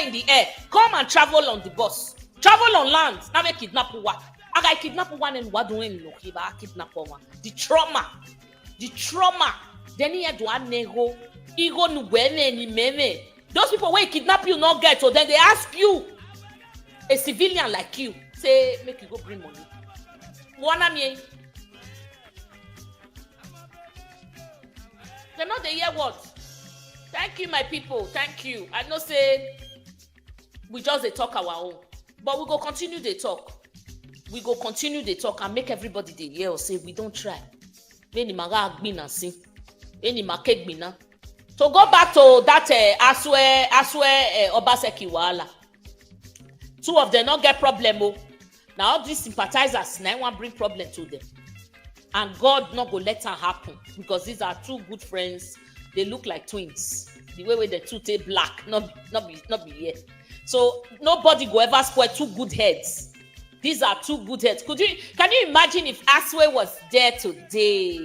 in the air. Come and travel on the bus. Travel on land. Now they kidnap you. I got kidnap one and what doing no kidnap one. The trauma. Then he had one nego. Ego nu ni meme. Those people when kidnap you not get, so then they ask you, a civilian like you, say make you go bring money. One me. They know they hear what? Thank you, my people. Thank you. I know say we just they talk our own, but we go continue the talk. We go continue the talk and make everybody they hear or say we don't try. Any maga agbina sin, any make gbina. So go back to that Asue Obaseki Wala. Two of them not get problem. Oh. Now all these sympathizers now want bring problem to them. And God not go let her happen because these are two good friends. They look like twins. The way the two take black, not be here. So nobody go ever spoil two good heads. These are two good heads. Can you imagine if Asue was there today?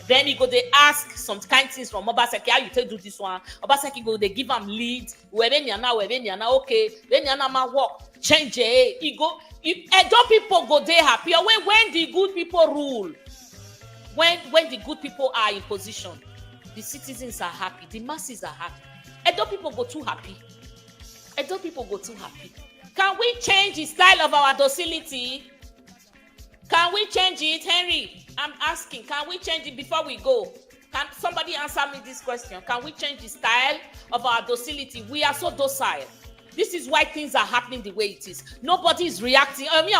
Then he go they ask some kind things from Obaseki. How you take do this one? Obaseki go they give him lead. Okay. Then yana work. Change it. He go. Edo people go they happy. When the good people rule, when the good people are in position, the citizens are happy. The masses are happy. Edo people go too happy. Can we change the style of our docility? Can we change it, Henry? I'm asking, can we change it before we go? Can somebody answer me this question? Can we change the style of our docility? We are so docile. This is why things are happening the way it is. Nobody is reacting. How we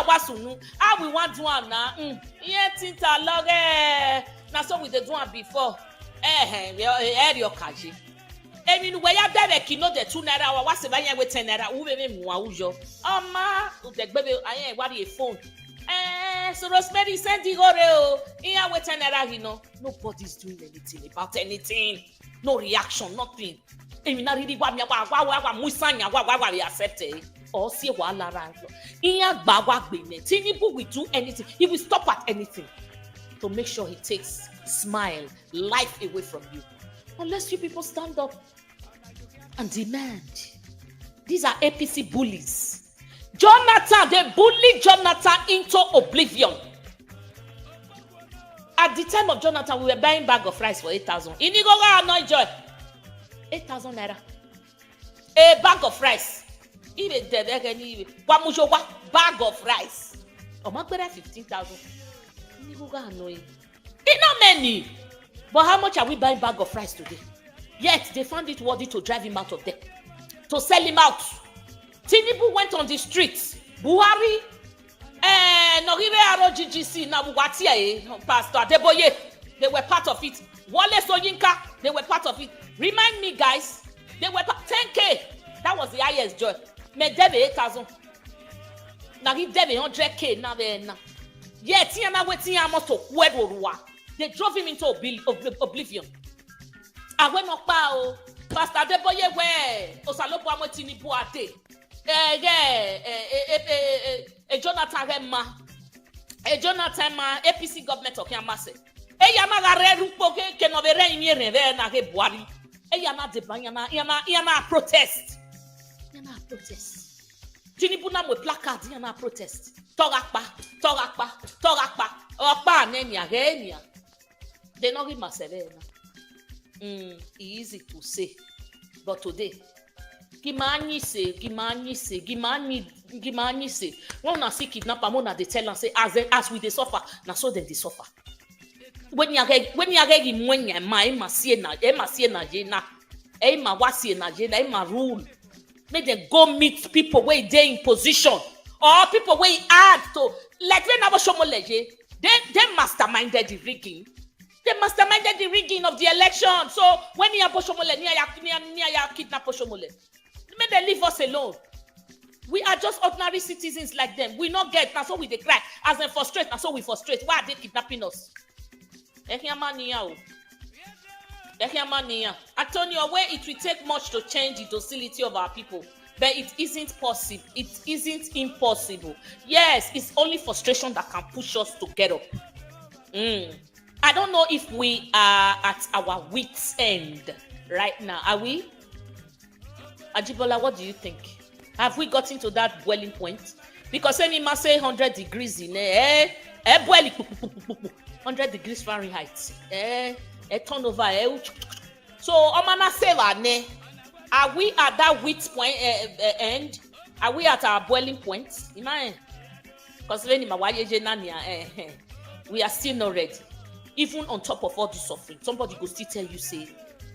want to do now? Now so we did one before. I mean, where you there? You know the 2 naira or what's the value with 10 naira? Who be me ujo? The baby, I ain't what a phone. So Rosemary sent the oreo. Here with 10 naira, you know. Nobody's doing anything about anything. No reaction, nothing. I mean, I really want me we accept it. Or see what la right. Tinubu will do anything. He will stop at anything to make sure he takes smile, life away from you. Unless you people stand up and demand. These are APC bullies. Jonathan, they bullied Jonathan into oblivion. At the time of Jonathan, we were buying bag of rice for 8,000. Inigoga no joy. 8,000 naira. A bag of rice. Even bag of rice. Oh, my God, 15,000. Inigoga annoying. It's not many. But how much are we buying bag of rice today? Yet they found it worthy to drive him out of there, to sell him out. Tinubu went on the streets. Buhari, Noribe Aro GGC, Nabuwatia, Pastor Adeboye, they were part of it. Wale Soyinka, they were part of it. Remind me, guys, they were 10K. That was the highest joy. Me debe 8,000. Now he debe 100K. Now yet Tiana waiting almost to Wedorua. They drove him into oblivion. I went up, Pastor Adeboye, where Osalopo Amotinibu ate. Jonathan APC government of Yamase. Yama Garerupo can over in na Buari. Yama de Bayana, Yama protest. Yana protest. Tinibuna with placard, Yana protest. Torapa. Opa Nenya Genia. They not give Maserena. Easy to say. But today, Gimani say. When I see kidnapper, when they tell and say, as we they suffer, now so then they suffer. When you get when you ma see na jena, ma wasi na jena, ma rule. Make them go meet people where they in position. or people wey add to, like when Oshiomhole, they masterminded the rigging. They masterminded the rigging of the election. So when you Oshiomhole, near kidnap Oshiomhole, may they leave us alone. We are just ordinary citizens like them. We not get, that's what we they cry. As they frustrate, that's what we frustrate. Why are they kidnapping us? Antonio, where it will take much to change the docility of our people, but it isn't possible. It isn't impossible. Yes, it's only frustration that can push us to get up. I don't know if we are at our wits' end right now. Are we? Ajibola, what do you think? Have we gotten to that boiling point? Because any man say 100 degrees in boiling 100 degrees Fahrenheit. Turnover. So, Omana Seva, are we at that wit point end? Are we at our boiling point? Because we are still not ready. Even on top of all the suffering, somebody go still tell you, say,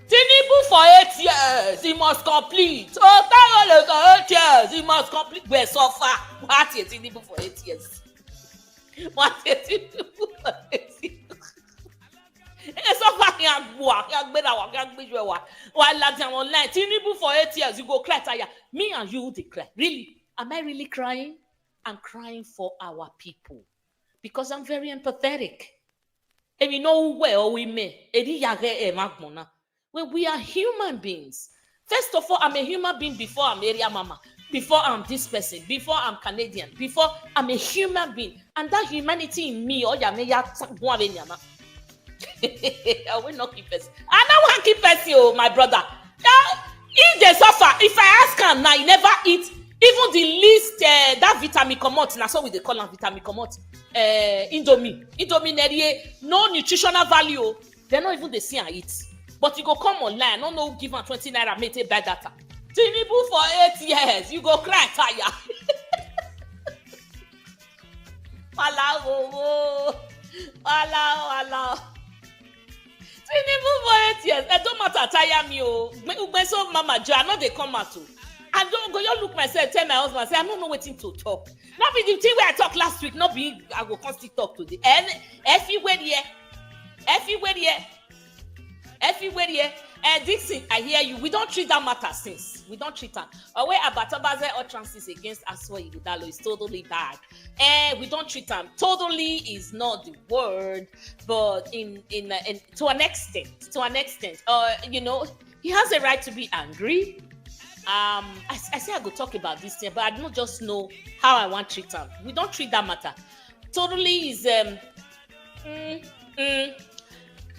Tinubu for 8 years, he must complete. Oh, 8 years, he must complete. We're so far. What is Tinubu for 8 years? What is Tinubu for 8 years? So far, online. Tinubu for 8 years, you go cry, tire. Me and you, they cry. Really? Am I really crying? I'm crying for our people because I'm very empathetic. And we know where we may. Well, we are human beings. First of all, I'm a human being before I'm area mama, before I'm this person, before I'm Canadian, before I'm a human being. And that humanity in me, I will not keep us. I don't want to keep us, my brother. If they suffer, if I ask him now, he never eat even the least that vitamin comot. Now so we they call them vitamin comot. Indomie, no nutritional value. They're not even the see and eat. But you go come online, no give them 20 naira, make it buy data. Tinubu for 8 years, you go cry tire. Allow. Tinubu for 8 years. It don't matter, tire me. So mama, I know they come out too. I don't go, you look myself, tell my husband, say, I don't know what to talk. Not be the thing where I talk last week, not be, I will constantly talk today. And everywhere here. And Dixon, I hear you. We don't treat that matter since. We don't treat that. Where Abatabaze utterances against Asue Igudalo is totally bad. And we don't treat them. Totally is not the word, but in to an extent. You know, he has a right to be angry. I say I go talk about this thing, but I don't just know how I want to treat him. We don't treat that matter. Totally is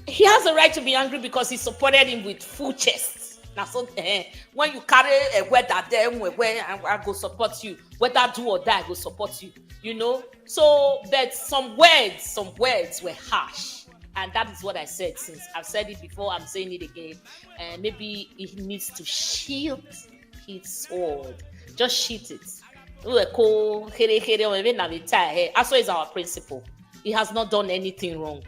he has a right to be angry because he supported him with full chest. Now, so when you carry a word that them where I go support you, whether do or die, I go support you. You know. So, but some words were harsh, and that is what I said. Since I've said it before, I'm saying it again. Maybe he needs to shield his sword. Just shield it. Aswe is our principal. He has not done anything wrong.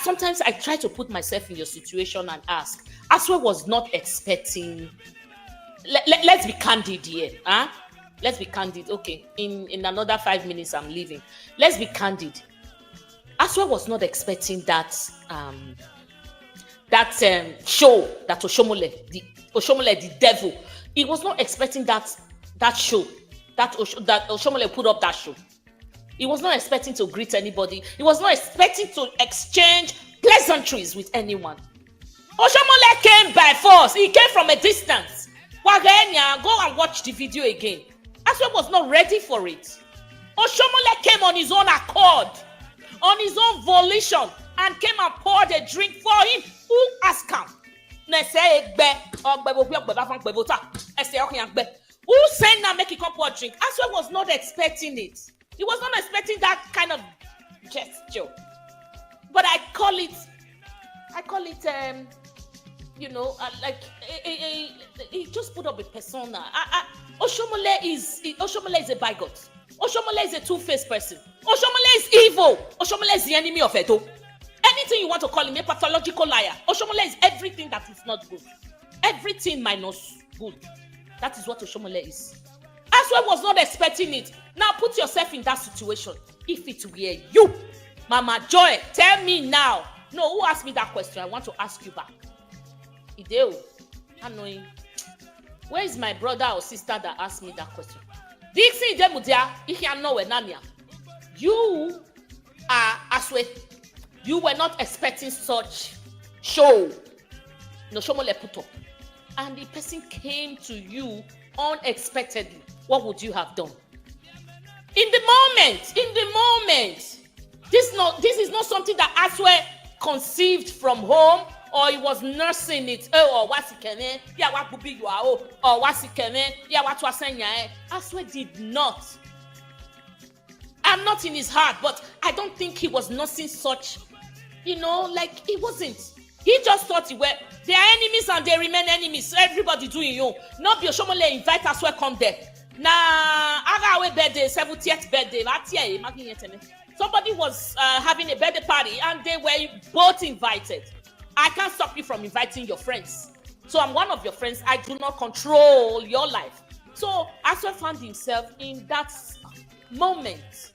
Sometimes I try to put myself in your situation and ask. Aswe was not expecting. Let's be candid here. Huh? Let's be candid. Okay. In another 5 minutes, I'm leaving. Let's be candid. Aswe was not expecting that show that Oshiomhole, the devil. He was not expecting that show. That Oshiomhole put up that show. He was not expecting to greet anybody. He was not expecting to exchange pleasantries with anyone. Oshiomhole came by force. He came from a distance. Wagenya, go and watch the video again. Aswe was not ready for it. Oshiomhole came on his own accord, on his own volition, and came and poured a drink for him. Who asked him? Who said now make him come pour a drink? Aswe was not expecting it. He was not expecting that kind of gesture. But I call it, like he just put up a persona. Oshiomhole is a bigot. Oshiomhole is a two-faced person. Oshiomhole is evil. Oshiomhole is the enemy of Edo. Anything you want to call him, a pathological liar. Oshiomhole is everything that is not good. Everything minus good. That is what Oshiomhole is. Asue was not expecting it. Now put yourself in that situation. If it were you, Mama Joy, tell me now. No, who asked me that question? I want to ask you back. Ideo, annoying. Where is my brother or sister that asked me that question? Dixie Demudia, you are Asue. You were not expecting such show. No Shomole put up. And the person came to you unexpectedly. What would you have done? In the moment, this is not something that Asue conceived from home, or he was nursing it. Oh, what's it coming? Yeah, what could be you are? Oh, what's it coming? Yeah, what was saying? Asue did not. I'm not in his heart, but I don't think he was nursing such, like he wasn't. He just thought they are enemies and they remain enemies. Everybody doing you. Not be Oshiomhole invite Asue come there. Agawe birthday, 70th birthday. Somebody was having a birthday party and they were both invited. I can't stop you from inviting your friends. So I'm one of your friends. I do not control your life. So Asue found himself in that moment.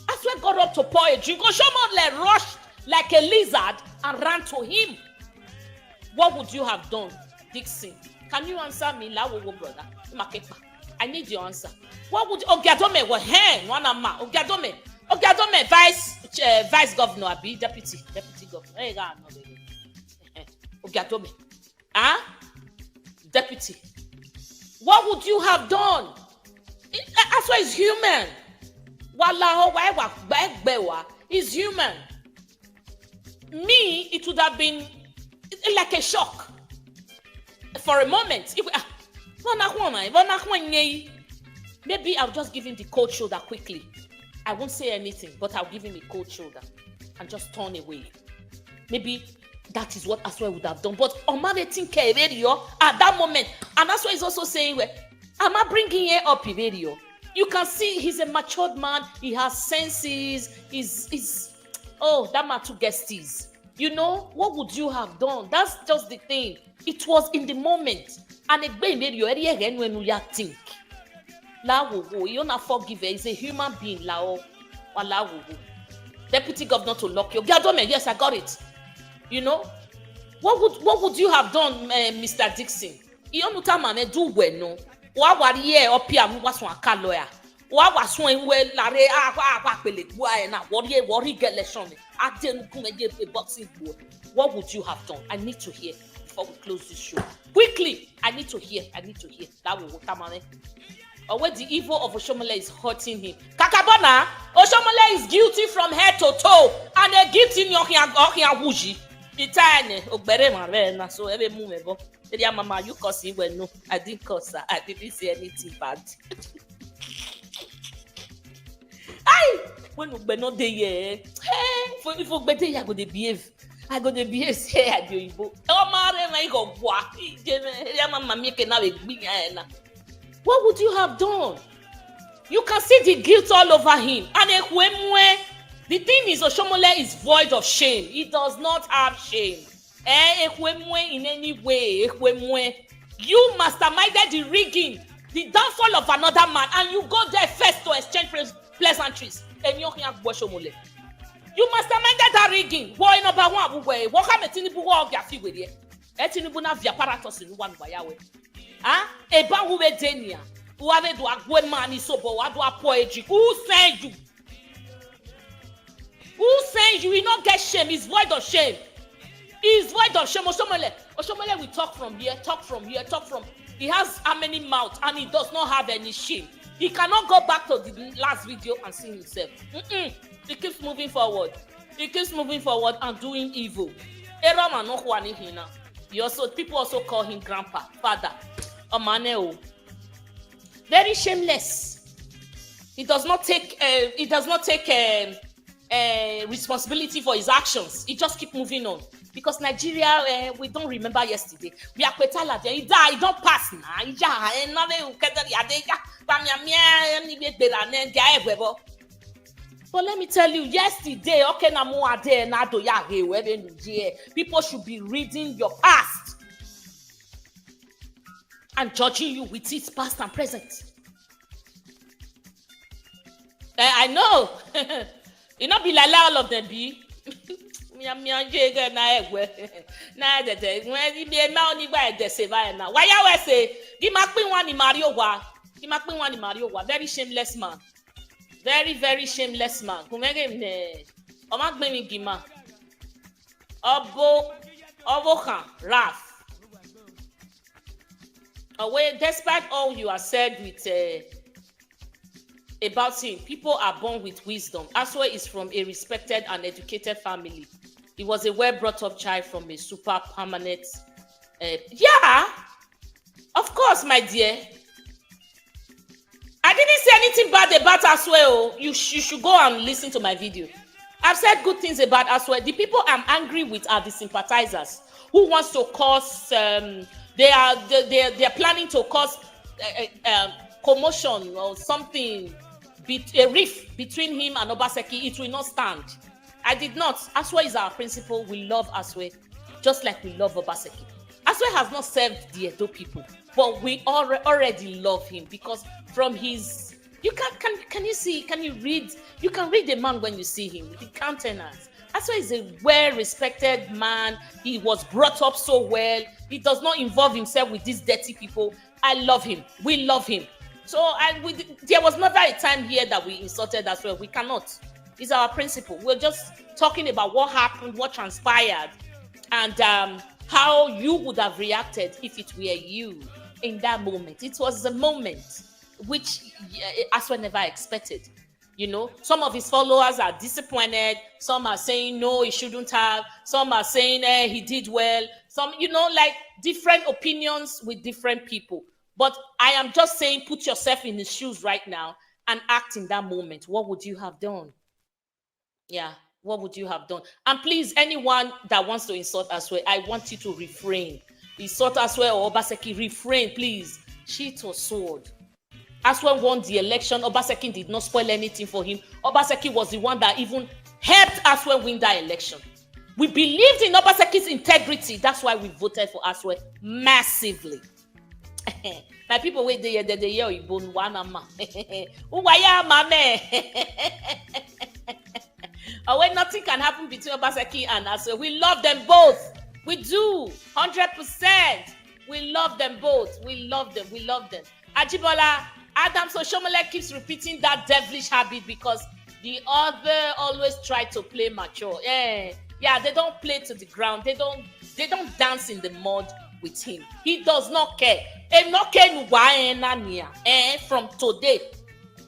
Asue got up to pour a drink. Oshiomhole rushed like a lizard and ran to him. What would you have done, Dixon? Can you answer me, Lawo brother? I need your answer. What would Ogiadome was Ogiadome vice governor abi deputy governor. Ogiadome. Deputy. What would you have done? Asue is human. He's human. Me, it would have been like a shock for a moment. Maybe I'll just give him the cold shoulder quickly. I won't say anything, but I'll give him a cold shoulder and just turn away. Maybe that is what Asue would have done. But Omare think at that moment, and Asue is also saying, well, am I bringing it up in radio? You can see he's a matured man. He has senses. That man too guesties. What would you have done? That's just the thing. It was in the moment. And it made you when you think. You're not forgiven. He's a human being. Deputy governor to lock you. Yes, I got it. What would you have done, Mr. Dixon? Do well, what would you have done? I need to hear before we close this show. Quickly, I need to hear. That will or where the evil of Oshiomhole is hurting him. Kakabona, Oshiomhole is guilty from head to toe, and they guilty in your wuji. Itane, Ogbere Marena, so every move. Mama, you cause you no, I didn't cause her. I didn't say anything bad. When we not there, if we better, I go to behave. Say I do you. Oh, my God, what would you have done? You can see the guilt all over him. And the thing is, Oshiomhole is void of shame. He does not have shame. In any way. You masterminded the rigging, the downfall of another man, and you go there first to exchange pleasantries. You masterminded that rigging. Boy, number one, what can Tinubu walk your feet with you? Tinubu na via paratos in one by Yahweh. Eba who Denia, who have it to a good man is so bored, what poetry. Who sent you? Who sent you? You not get shame, he's void of shame. He's void of shame. Oshiomhole will talk from here. He has how many mouths and he does not have any shame. He cannot go back to the last video and see himself. He keeps moving forward. And doing evil. People also call him grandpa, father, Omaneo. Very shameless. He does not take responsibility for his actions. He just keep moving on. Because Nigeria, we don't remember yesterday. We are Kwetala there. He died. He don't pass now. But let me tell you, yesterday, people should be reading your past and judging you with its past and present. I know. You not be like all of them be. Why you say very shameless man. Very, very shameless man. Raf. Away, despite all you have said with about him, people are born with wisdom. Asue is from a respected and educated family. He was a well brought up child from a super permanent. Yeah, of course, my dear. I didn't say anything bad about Asue. Oh, you should go and listen to my video. I've said good things about Asue. The people I'm angry with are the sympathizers who wants to cause. They are planning to cause commotion or something, a rift between him and Obaseki. It will not stand. I did not. Asue is our principal. We love Asue, just like we love Obaseki. Asue has not served the Edo people, but we already love him because from his, can you see? Can you read? You can read the man when you see him. The countenance. Asue is a well-respected man. He was brought up so well. He does not involve himself with these dirty people. I love him. We love him. So there was never a time here that we insulted Asue. We cannot. It's our principle. We're just talking about what happened, what transpired, and how you would have reacted if it were you in that moment. It was a moment which Asue never expected. You know, some of his followers are disappointed. Some are saying, no, he shouldn't have. Some are saying, he did well. Some, like different opinions with different people. But I am just saying, put yourself in his shoes right now and act in that moment. What would you have done? Yeah, what would you have done? And please, anyone that wants to insult Asue, I want you to refrain. Insult Asue or Obaseki, refrain, please. Sheet or sword. Asue won the election. Obaseki did not spoil anything for him. Obaseki was the one that even helped Asue win that election. We believed in Obaseki's integrity. That's why we voted for Asue massively. My people wait there, they hear Ibon Wanama. Uwaya mame. When nothing can happen between Obaseki and Asue. We love them both. We do. 100%. We love them both. We love them. We love them. Ajibola, Adams Oshiomhole keeps repeating that devilish habit because the other always try to play mature. Yeah, they don't play to the ground. They don't dance in the mud with him. He does not care. From today,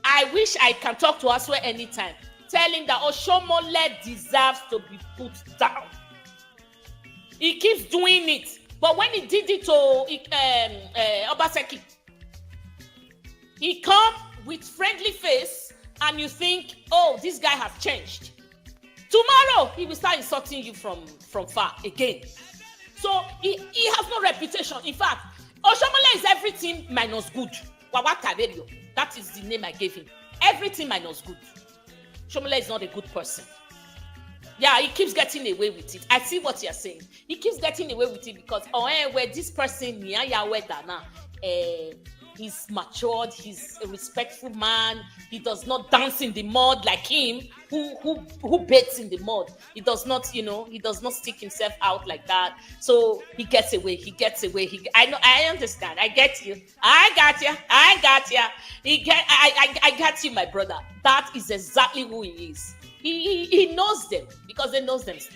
I wish I can talk to Asue anytime. Tell him that Oshiomhole deserves to be put down. He keeps doing it. But when he did it to Obaseki, he come with friendly face and you think, oh, this guy has changed. Tomorrow, he will start insulting you from far again. So he has no reputation. In fact, Oshiomhole is everything minus good. That is the name I gave him. Everything minus good. Oshiomhole is not a good person. Yeah, he keeps getting away with it. I see what you're saying. He keeps getting away with it because where this person he's matured, he's a respectful man, he does not dance in the mud like him, who baits in the mud. He does not, he does not stick himself out like that. So he gets away. I know, I understand. I get you. I got you. I got you, my brother. That is exactly who he is. He knows them because they know themselves.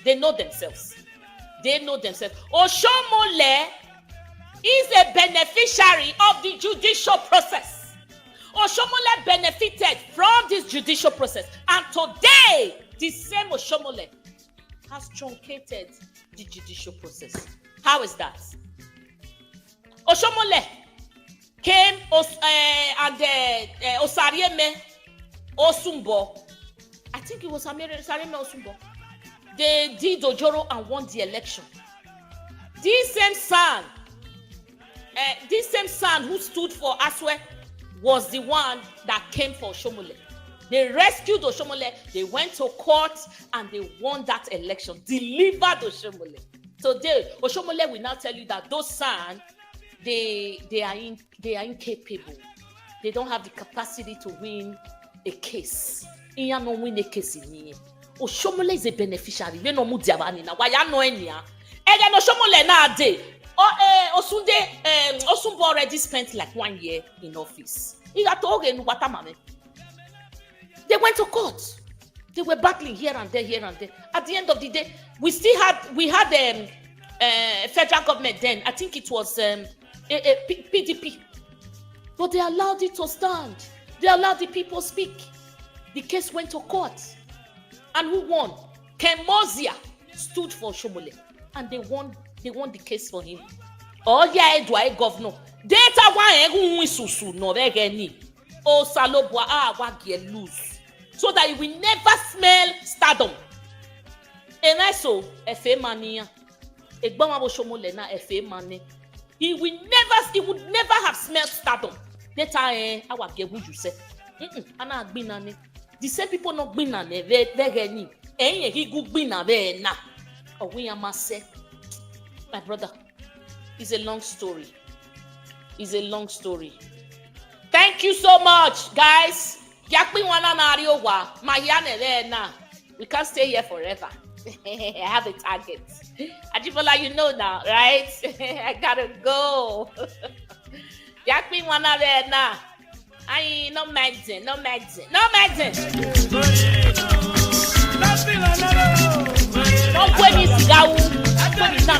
They know themselves. Oshiomhole is a beneficiary of the judicial process. Oshiomhole benefited from this judicial process. And today, the same Oshiomhole has truncated the judicial process. How is that? Oshiomhole came and Osarieme Osumbo. I think it was Osarieme Osumbo. They did Ojoro and won the election. This same son who stood for Asue was the one that came for Oshiomhole. They rescued Oshiomhole, they went to court, and they won that election, delivered Oshiomhole. Today, Oshiomhole will now tell you that those sons, they are incapable. They don't have the capacity to win a case. Iya no win a case in Oshiomhole is a beneficiary. We no mu diabani na. Why ya no enya? Ega no Oshiomhole na day. Osumbo already spent like 1 year in office. He got to in Watamame. They went to court. They were battling here and there, here and there. At the end of the day, we had federal government then. I think it was PDP. But they allowed it to stand. They allowed the people speak. The case went to court. And who won? Ken Mozia stood for Oshiomhole. And they won the case for him. Oh yeah, Edwai governor. Data one susu no vegeni. Oh salobwa wa get loose. So that it will never smell stardom. And also, F.A. Mania. Egbama Oshiomhole na F.A. Mane. He would never have smelled stardom. Data our get what you say. Ana binane. The same people not binane vegeni. He go binane na. Oh we am say. My brother, it's a long story. It's a long story. Thank you so much, guys. We can't stay here forever. I have a target. Ajibola, you know now, right? I gotta go. No magazine. Don't put me down. Put me down.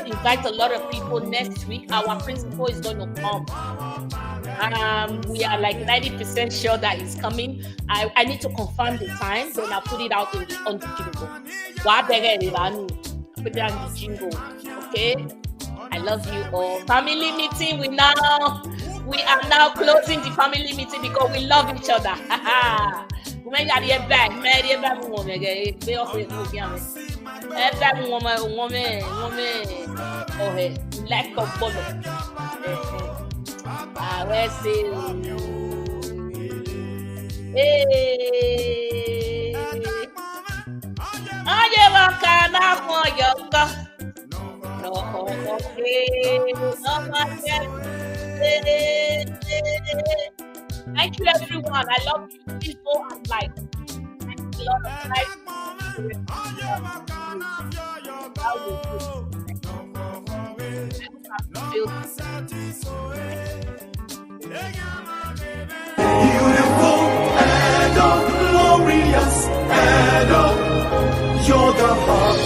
Invite a lot of people next week. Our principal is going to come. We are like 90% sure that he's coming. I need to confirm the time, then I'll put it out on the jingle. Put it on the jingle. Okay? I love you all. Family meeting. We are now closing the family meeting because we love each other. Lack of bolo. Where's it? Thank you, everyone. I love you. Please go and like. Thank you, Lord. Beautiful, glorious, you're the heart